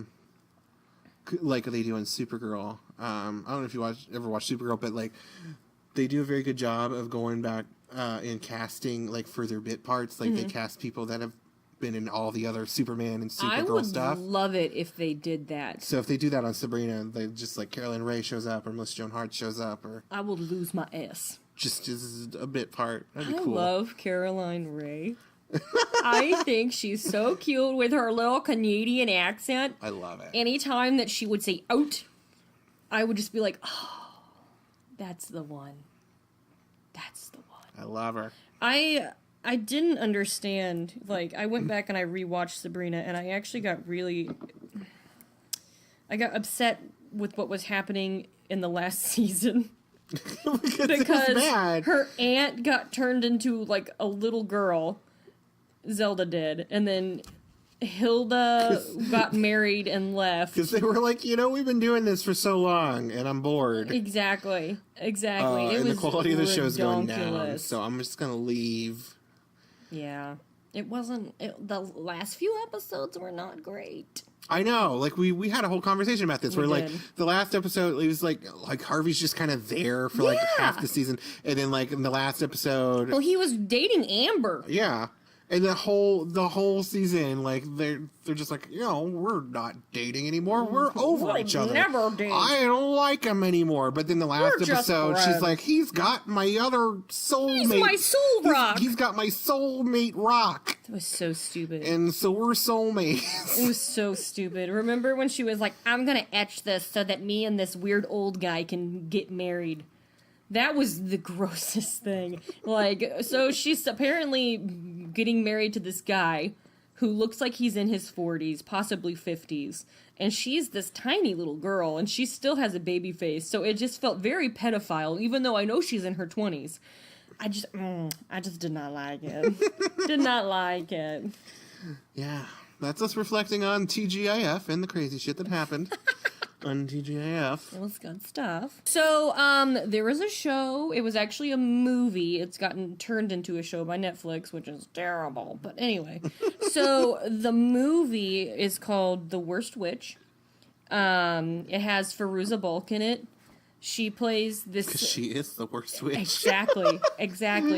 do on Supergirl. I don't know if you ever watch Supergirl, but like they do a very good job of going back in casting like for their bit parts. Like they cast people that have been in all the other Superman and Supergirl stuff. I would love it if they did that. So if they do that on Sabrina, they just like Caroline Ray shows up or Melissa Joan Hart shows up, or I will lose my ass. Just as a bit part. That'd be I cool. love Caroline Ray. I think she's so cute with her little Canadian accent. I love it. Anytime that she would say out, I would just be like, oh, that's the one. That's the one. I love her. I didn't understand, like, I went back and I rewatched Sabrina, and I actually got upset with what was happening in the last season. because her aunt got turned into, like, a little girl, Zelda did, and then Hilda got married and left. Because they were like, we've been doing this for so long, and I'm bored. Exactly. It and was the quality of the show is going down, ridiculous. so I'm just going to leave. Yeah. It wasn't... the last few episodes were not great. I know. Like, we had a whole conversation about this, where, like, did. the last episode, it was like Harvey's just kind of there for, like, half the season. And then, like, in the last episode... Well, he was dating Amber. Yeah. And the whole season, like, they're just like, we're not dating anymore. We're over each other. Never date. I don't like him anymore. But then the last episode, she's like, he's got my other soulmate. He's my soul rock. He's got my soulmate rock. It was so stupid. And so we're soulmates. It was so stupid. Remember when she was like, I'm going to etch this so that me and this weird old guy can get married? That was the grossest thing. Like, so she's apparently getting married to this guy who looks like he's in his 40s, possibly 50s. And she's this tiny little girl, and she still has a baby face. So it just felt very pedophile, even though I know she's in her 20s. I just did not like it. Did not like it. Yeah, that's us reflecting on TGIF and the crazy shit that happened. On TGIF. It was good stuff. So, there was a show. It was actually a movie. It's gotten turned into a show by Netflix, which is terrible. But anyway. So, the movie is called The Worst Witch. It has Fairuza Balk in it. She plays this... Because she is the worst witch. Exactly.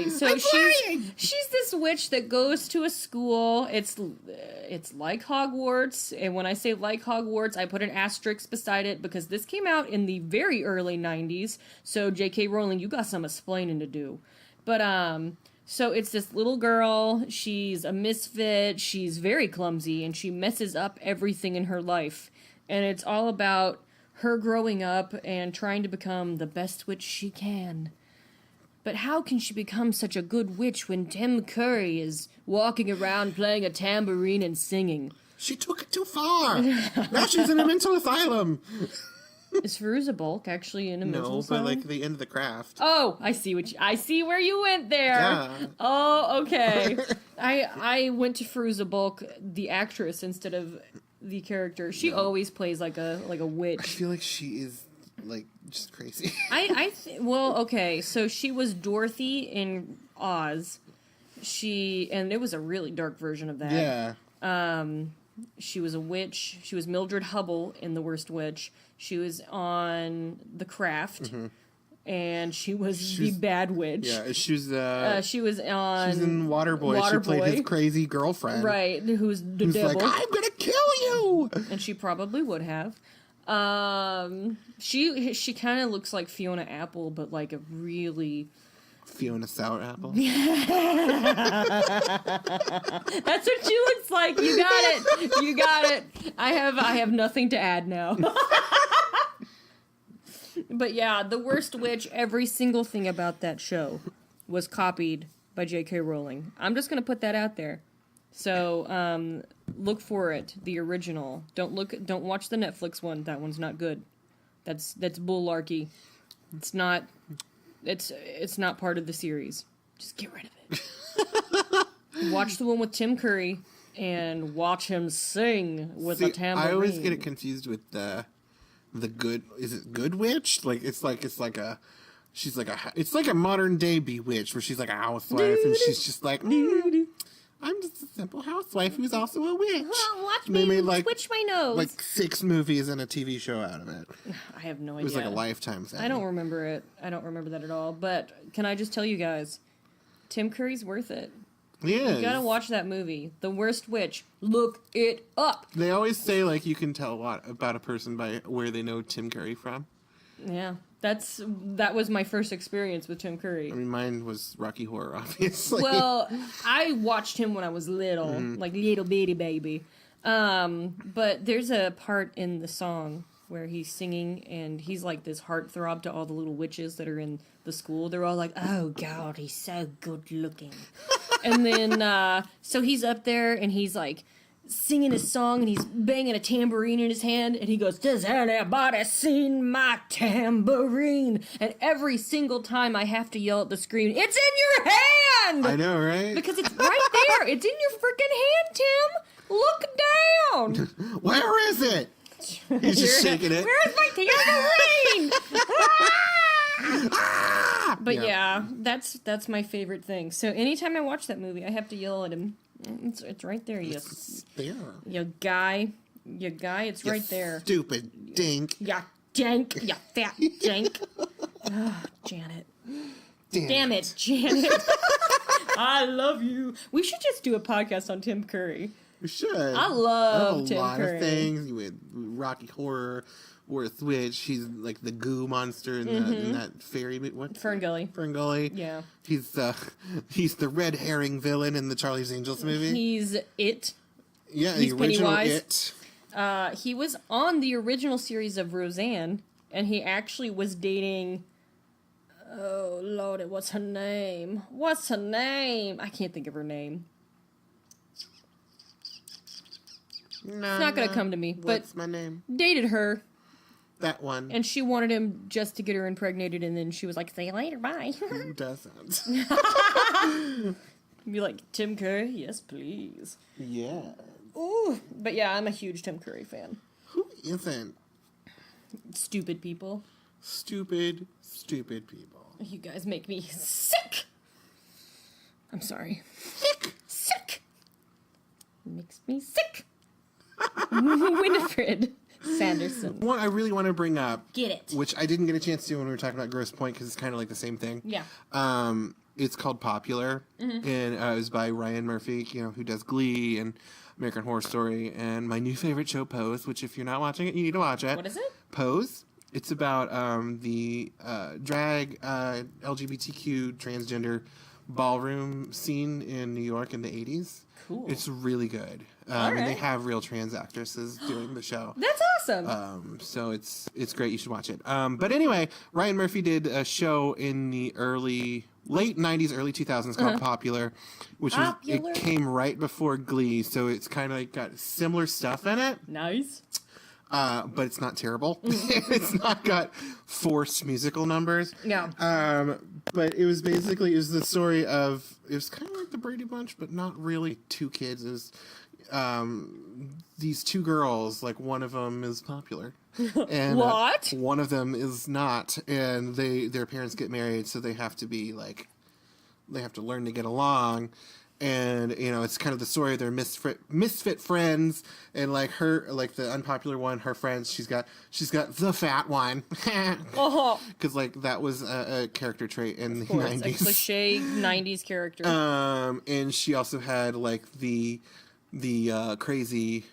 So she's this witch that goes to a school. It's like Hogwarts. And when I say like Hogwarts, I put an asterisk beside it because this came out in the very early 90s. So J.K. Rowling, you got some explaining to do. But, so it's this little girl. She's a misfit. She's very clumsy. And she messes up everything in her life. And it's all about her growing up and trying to become the best witch she can. But how can she become such a good witch when Tim Curry is walking around playing a tambourine and singing? She took it too far. Now she's in a mental asylum. Is Fairuza Balk actually in a mental asylum? No, but like the end of the craft. Oh, I see where you went there. Yeah. Oh, okay. I went to Fairuza Balk, the actress, instead of the character. She always plays like a witch. I feel like she is like just crazy. Well, okay, so she was Dorothy in Oz. And it was a really dark version of that. Yeah. She was a witch. She was Mildred Hubble in The Worst Witch. She was on The Craft. Mm-hmm. And she was the bad witch. Yeah, she was on... She's in Waterboy. She played his crazy girlfriend. Right, who's the devil. Like, I'm gonna kill you! And she probably would have. She kind of looks like Fiona Apple, but like a really Fiona Sour Apple. That's what she looks like. You got it. You got it. I have nothing to add now. But yeah, The Worst Witch, every single thing about that show was copied by J.K. Rowling. I'm just going to put that out there. So, look for it, the original. Don't watch the Netflix one. That one's not good. That's bullarchy. It's not part of the series. Just get rid of it. Watch the one with Tim Curry and watch him sing with a tambourine. I always get it confused with the good. Is it Good Witch? It's like a modern day Bewitched where she's like a housewife and she's just like, I'm just a simple housewife who's also a witch. Well, watch me switch my nose. Like 6 movies and a TV show out of it. I have no idea. It was like a Lifetime thing. I don't remember it. I don't remember that at all. But can I just tell you guys, Tim Curry's worth it. Yeah. You gotta watch that movie. The Worst Witch. Look it up. They always say, like, you can tell a lot about a person by where they know Tim Curry from. Yeah. That was my first experience with Tim Curry. I mean, mine was Rocky Horror, obviously. Well, I watched him when I was little, like little bitty baby. But there's a part in the song where he's singing, and he's like this heartthrob to all the little witches that are in the school. They're all like, "Oh God, he's so good looking." And then, so he's up there, and he's like singing his song, and he's banging a tambourine in his hand, and he goes, "Does anybody seen my tambourine?" And every single time I have to yell at the screen, "It's in your hand!" I know, right? Because it's right there. It's in your freaking hand, Tim. Look down. Where is it? He's just shaking it. Where's my tambourine? But yeah, that's my favorite thing. So anytime I watch that movie, I have to yell at him. It's right there, you guy. It's right there. Stupid dink. Yeah, dink. You fat dink. Oh, Janet. Damn it, Janet. I love you. We should just do a podcast on Tim Curry. We should. I love Tim Curry. A lot of things. With Rocky Horror, Worst Witch. He's like the goo monster in that fairy. What? Ferngully. Ferngully. Yeah. He's the red herring villain in the Charlie's Angels movie. He's it. Yeah, he's the original Pennywise. It. He was on the original series of Roseanne, and he actually was dating. Oh Lord, what's her name? What's her name? I can't think of her name. It's not gonna come to me. What's my name? Dated her. That one. And she wanted him just to get her impregnated, and then she was like, "See you later, bye." Who doesn't? Be like, Tim Curry? Yes, please. Yeah. Ooh. But yeah, I'm a huge Tim Curry fan. Who isn't? Stupid people. Stupid people. You guys make me sick. I'm sorry. Sick. Makes me sick. Winifred Sanderson. One I really want to bring up. Get it. Which I didn't get a chance to when we were talking about Grosse Pointe because it's kind of like the same thing. Yeah. It's called Popular, and it was by Ryan Murphy, who does Glee and American Horror Story, and my new favorite show, Pose, which if you're not watching it, you need to watch it. What is it? Pose. It's about the drag LGBTQ transgender ballroom scene in New York in the 80s. Cool. It's really good. All right. And they have real trans actresses doing the show. That's awesome. So it's great. You should watch it. But anyway, Ryan Murphy did a show in the late 90s, early 2000s called Popular, which it came right before Glee. So it's kind of like got similar stuff in it. Nice. But it's not terrible. It's not got forced musical numbers. Yeah. But it was the story of, it was kind of like the Brady Bunch, but not really two kids. It was these two girls, like one of them is popular. And what? One of them is not. And their parents get married, so they have to learn to get along. And, it's kind of the story of their misfit friends, and like the unpopular one, her friends, she's got the fat one. Cause like that was a character trait in the 90s. A cliche 90s character. And she also had like the crazy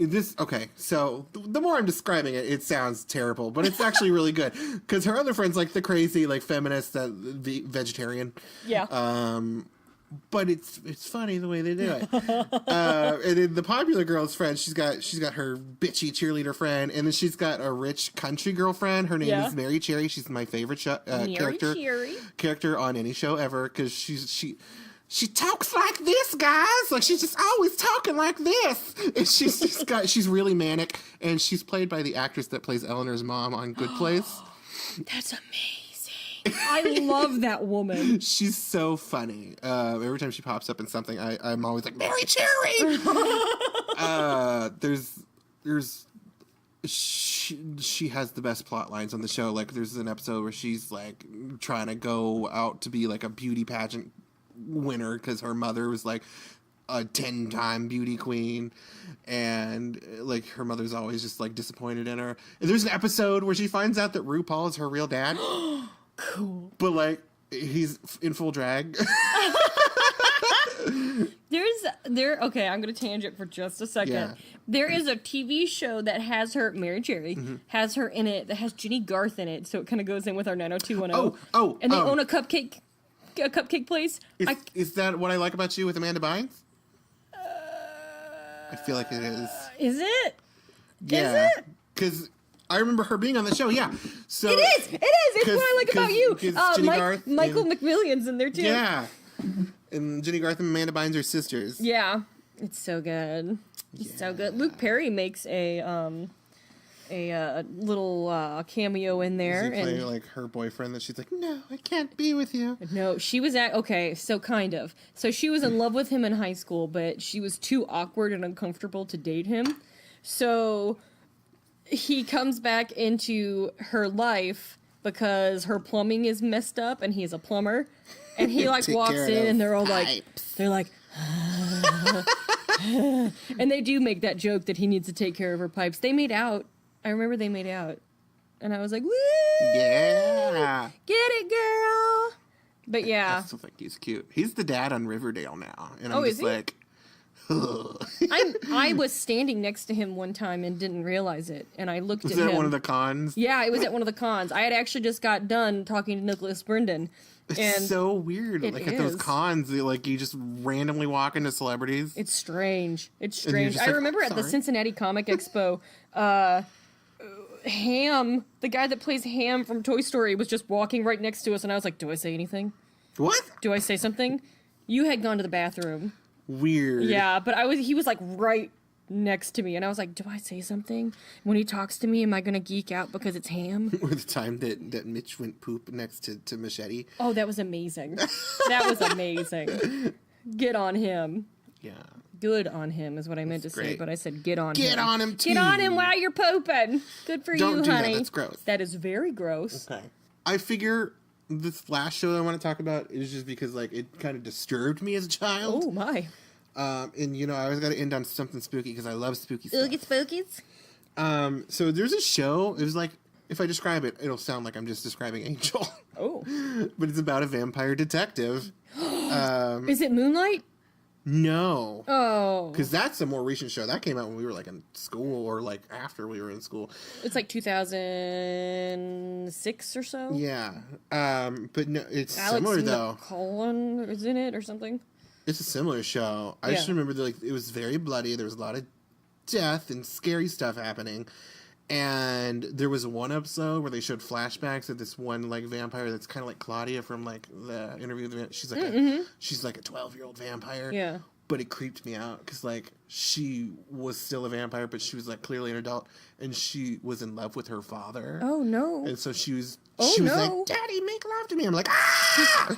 Okay, so the more I'm describing it, it sounds terrible, but it's actually really good because her other friends, like the crazy, like feminist, the vegetarian, but it's funny the way they do it. And then the popular girl's friend, she's got her bitchy cheerleader friend, and then she's got a rich country girlfriend. Her name is Mary Cherry. She's my favorite character on any show ever because she talks like this, guys. Like, she's just always talking like this. And she's really manic. And she's played by the actress that plays Eleanor's mom on Good Place. That's amazing. I love that woman. She's so funny. Every time she pops up in something, I'm always like, Mary Cherry! She has the best plot lines on the show. Like, there's an episode where she's, like, trying to go out to be, like, a beauty pageant winner because her mother was like a 10-time beauty queen, and like her mother's always just like disappointed in her. And there's an episode where she finds out that RuPaul is her real dad. Cool. But like he's in full drag. Okay, I'm gonna tangent for just a second. Yeah. There is a TV show that has her, Mary Cherry, has her in it, that has Jenny Garth in it, so it kind of goes in with our 90210. And they own a cupcake place. Is that What I Like About You with Amanda Bynes? I feel like it is. Is it? Yeah. Is it? Because I remember her being on the show, yeah. So It is! It's What I Like About You. Jenny Garth Michael McMillian's in there, too. Yeah. And Jenny Garth and Amanda Bynes are sisters. Yeah. It's so good. It's so good. Luke Perry makes a little cameo in there. Does he play like her boyfriend that she's like, no, I can't be with you? No, she was so kind of. So she was in love with him in high school, but she was too awkward and uncomfortable to date him. So he comes back into her life because her plumbing is messed up and he's a plumber. And he like walks in and they're all pipes. And they do make that joke that he needs to take care of her pipes. They made out. I remember they made out. And I was like, woo! Yeah! Get it, girl! But yeah. I still think he's cute. He's the dad on Riverdale now. And I'm is just he? like, I was standing next to him one time and didn't realize it. And I looked at him. Was that one of the cons? Yeah, it was at one of the cons. I had actually just got done talking to Nicholas Brendan. It's so weird. At those cons, like you just randomly walk into celebrities. It's strange. I remember at the sorry. Cincinnati Comic Expo, Ham, the guy that plays Ham from Toy Story, was just walking right next to us, and I was like, do I say anything? What? Do I say something? You had gone to the bathroom. Weird. Yeah, but he was like right next to me, and I was like, do I say something? When he talks to me, am I going to geek out because it's Ham? Or the time that Mitch went poop next to Machete. Oh, that was amazing. That was amazing. Get on him. Yeah. Good on him is what I meant to say, but I said get on him. Get on him, too. Get on him while you're pooping. Good for Don't you, do honey. that. That's gross. That is very gross. Okay. I figure this last show I want to talk about is just because, like, it kind of disturbed me as a child. Oh, my. And, you know, I always got to end on something spooky because I love spooky stuff. Oogie spookies? So there's a show. It was like, if I describe it, it'll sound like I'm just describing Angel. Oh. But it's about a vampire detective. Is it Moonlight? No. Oh. Because that's a more recent show. That came out when we were, like, in school or, like, after we were in school. It's like 2006 or so? Yeah. But no, it's Alex similar, though. Cullen is in it or something? It's a similar show. I just remember that, like, it was very bloody. There was a lot of death and scary stuff happening. And there was one episode where they showed flashbacks of this one, like, vampire that's kind of like Claudia from, like, the interview. She's like she's like a 12-year-old vampire. Yeah. But it creeped me out because, like, she was still a vampire, but she was, like, clearly an adult, and she was in love with her father. Oh, no. And so she was like, Daddy, make love to me. I'm like, ah! I've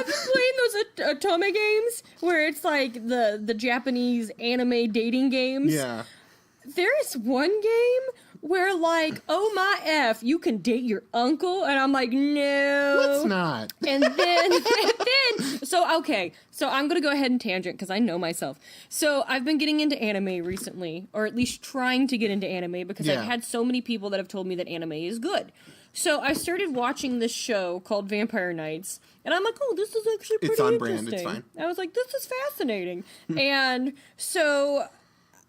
been playing those Otome games where it's like the Japanese anime dating games. Yeah. There is one game where, like, oh my F, you can date your uncle, and I'm like, no. Let's not. And then, so I'm going to go ahead and tangent because I know myself. So I've been getting into anime recently, or at least trying to get into anime because I've had so many people that have told me that anime is good. So I started watching this show called Vampire Nights, and I'm like, oh, this is actually pretty It's on interesting. brand, it's fine. I was like, this is fascinating. And so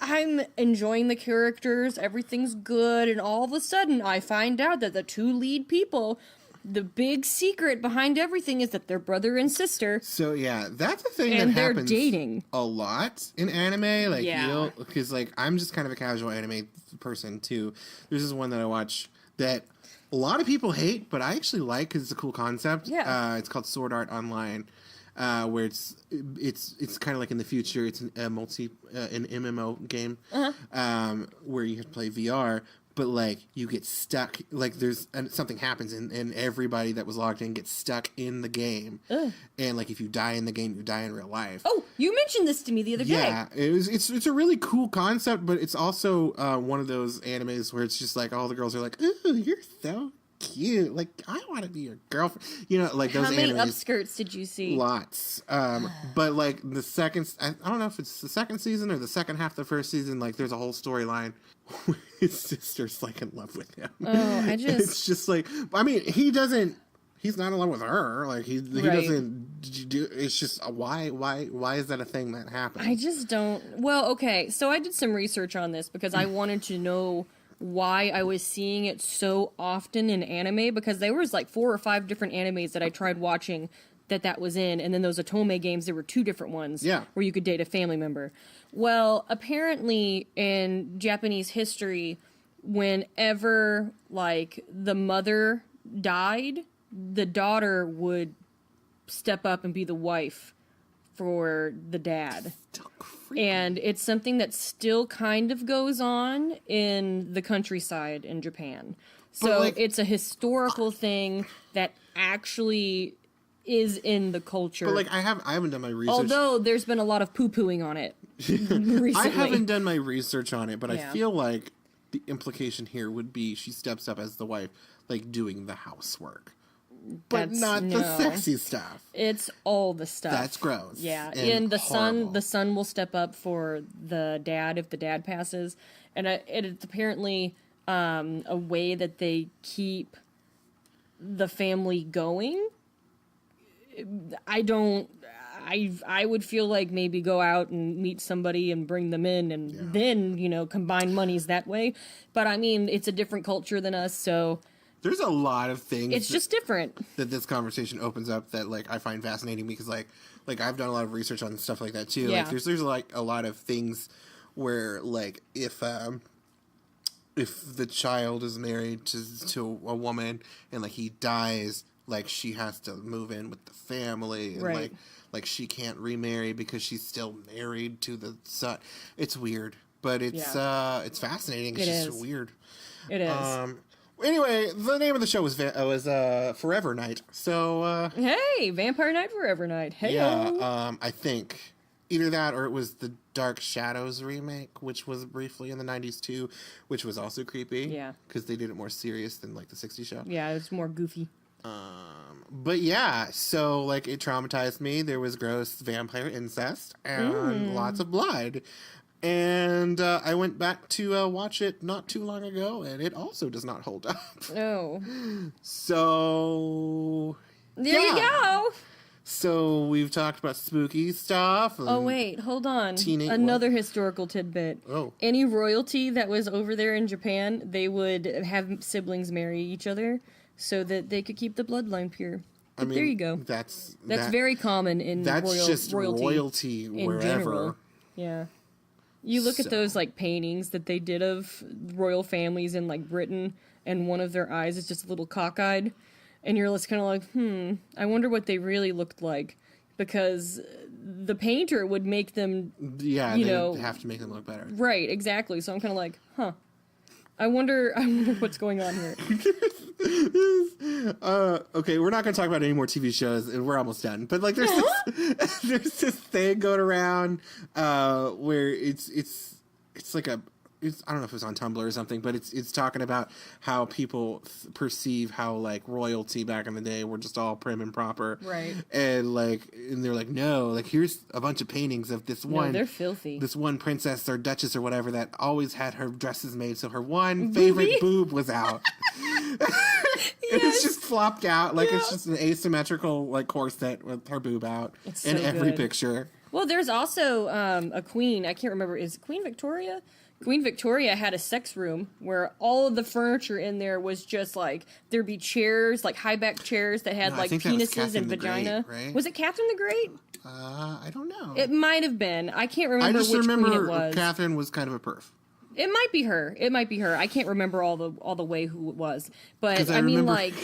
I'm enjoying the characters, everything's good, and all of a sudden I find out that the two lead people, the big secret behind everything is that they're brother and sister. So yeah, that's a thing and that they're happens dating a lot in anime. Like, Yeah. because like I'm just kind of a casual anime person too. There's this one that I watch that a lot of people hate, but I actually like because it's a cool concept. Yeah. It's called Sword Art Online. Where it's kind of like in the future. It's an MMO game where you have to play VR, but like you get stuck. Like something happens and everybody that was logged in gets stuck in the game. And like if you die in the game, you die in real life. Oh, you mentioned this to me the other day. Yeah, it's a really cool concept, but it's also one of those animes where it's just like all the girls are like, "Ooh, you're so cute. Like, I want to be your girlfriend." You know, like those How many animes. upskirts did you see? Lots. But like the second, I don't know if it's the second season or the second half of the first season, like there's a whole storyline where his sister's like in love with him. Oh, It's just like, I mean, he's not in love with her. Like he doesn't do, it's just why is that a thing that happens? I just don't. Well, okay, so I did some research on this because I wanted to know why I was seeing it so often in anime, because there was like 4 or 5 different animes that I tried watching that was in, and then those Otome games, there were 2 different ones where you could date a family member. Well, apparently in Japanese history, whenever like the mother died, the daughter would step up and be the wife for the dad. And it's something that still kind of goes on in the countryside in Japan. So like, it's a historical thing that actually is in the culture. But like I haven't done my research. Although there's been a lot of poo-pooing on it recently. I haven't done my research on it, but I feel like the implication here would be she steps up as the wife, like doing the housework. But not the sexy stuff. It's all the stuff. That's gross. Yeah, and the son will step up for the dad if the dad passes, and it's apparently a way that they keep the family going. I would feel like maybe go out and meet somebody and bring them in and then, combine monies that way. But I mean, it's a different culture than us, so there's a lot of things. It's just different. That this conversation opens up that like I find fascinating because like I've done a lot of research on stuff like that too. Yeah. Like there's like a lot of things where like if the child is married to a woman and like he dies, like she has to move in with the family and like she can't remarry because she's still married to the son. It's weird, but it's fascinating. It's just weird. It is. Anyway, the name of the show was Forever Night. So hey, Vampire Night, Forever Night. Hey, I think either that or it was the Dark Shadows remake, which was briefly in the 90s too, which was also creepy. Yeah, because they did it more serious than like the 60s show. Yeah, it was more goofy. But yeah, so like it traumatized me. There was gross vampire incest and lots of blood. And I went back to watch it not too long ago, and it also does not hold up. Oh. So there you go. So we've talked about spooky stuff. Oh wait, hold on. Another historical tidbit. Oh. Any royalty that was over there in Japan, they would have siblings marry each other so that they could keep the bloodline pure. But there you go. That's very common in royalty wherever. General. Yeah. You look at those like paintings that they did of royal families in like Britain, and one of their eyes is just a little cockeyed, and you're just kind of like, I wonder what they really looked like, because the painter would make them, have to make them look better. Right, exactly. So I'm kind of like, I wonder what's going on here. Okay, we're not going to talk about any more TV shows, and we're almost done. But like, there's this thing going around where it's like I don't know if it was on Tumblr or something, but it's talking about how people perceive how like royalty back in the day were just all prim and proper, right? And they're like, no, like here's a bunch of paintings of this one. No, they're filthy. This one princess or duchess or whatever that always had her dresses made, so her one favorite boob was out. It's just flopped out, like it's just an asymmetrical like corset with her boob out in every picture. Well, there's also a queen. I can't remember. Is it Queen Victoria? Queen Victoria had a sex room where all of the furniture in there was just like, there'd be chairs, like high back chairs that had like penises and vagina. Great, right? Was it Catherine the Great? I don't know. It might have been. I can't remember which queen it was. Catherine was kind of a perf. It might be her. It might be her. I can't remember all the way who it was. But I mean, like,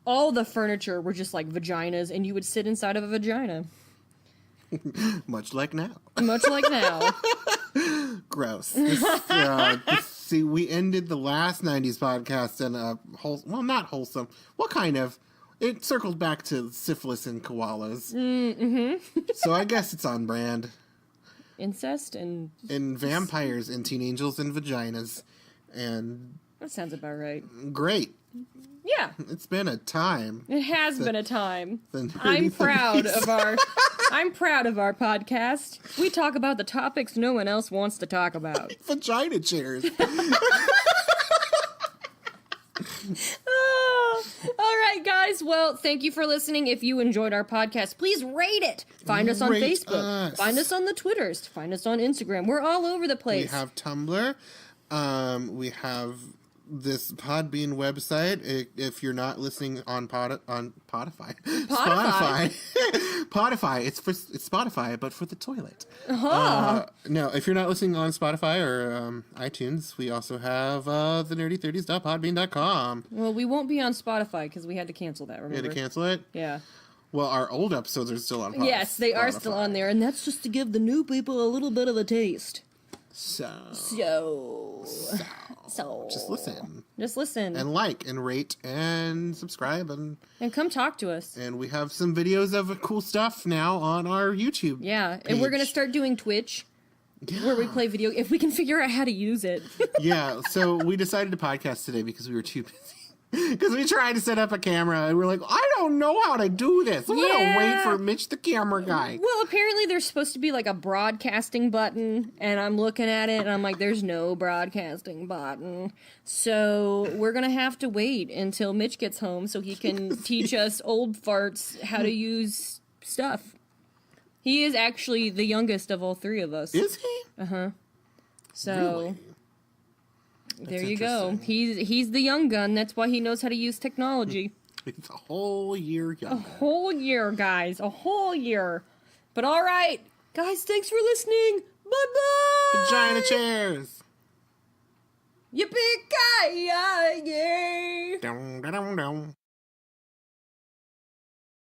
all the furniture were just like vaginas, and you would sit inside of a vagina. Much like now. Much like now. Gross. See, we ended the last 90s podcast in a well, not wholesome. What kind of? It circled back to syphilis and koalas. Mm-hmm. So I guess it's on brand. Incest and vampires and teen angels and vaginas. And that sounds about right. Great. Yeah. It's been a time. It has been a time. I'm proud of our podcast. We talk about the topics no one else wants to talk about. Vagina chairs. All right, guys. Well, thank you for listening. If you enjoyed our podcast, please rate it. Find us on Facebook. Find us on the Twitters. Find us on Instagram. We're all over the place. We have Tumblr. We have this Podbean website. If you're not listening on Spotify. Spotify. It's Spotify, but for the toilet. No, if you're not listening on Spotify or iTunes, we also have the nerdy30s.podbean.com. Well, we won't be on Spotify because we had to cancel that, remember? We had to cancel it? Yeah. Well, our old episodes are still on Spotify. Yes, they are still on there, and that's just to give the new people a little bit of a taste. So just listen. Just listen. And like and rate and subscribe and come talk to us. And we have some videos of cool stuff now on our YouTube. Yeah, page. And we're going to start doing Twitch where we play video if we can figure out how to use it. Yeah, so we decided to podcast today because we were too busy. Because we tried to set up a camera and we're like, I don't know how to do this. I'm going to wait for Mitch, the camera guy. Well, apparently there's supposed to be like a broadcasting button, and I'm looking at it and I'm like, there's no broadcasting button. So we're going to have to wait until Mitch gets home so he can teach us old farts how to use stuff. He is actually the youngest of all three of us. Is he? Uh-huh. So... Really? There you go. He's the young gun. That's why he knows how to use technology. It's a whole year younger. A whole year, guys. A whole year. But all right. Guys, thanks for listening. Bye-bye. Vagina chairs. Yippee-ki-yay. Dum, da, dum, dum.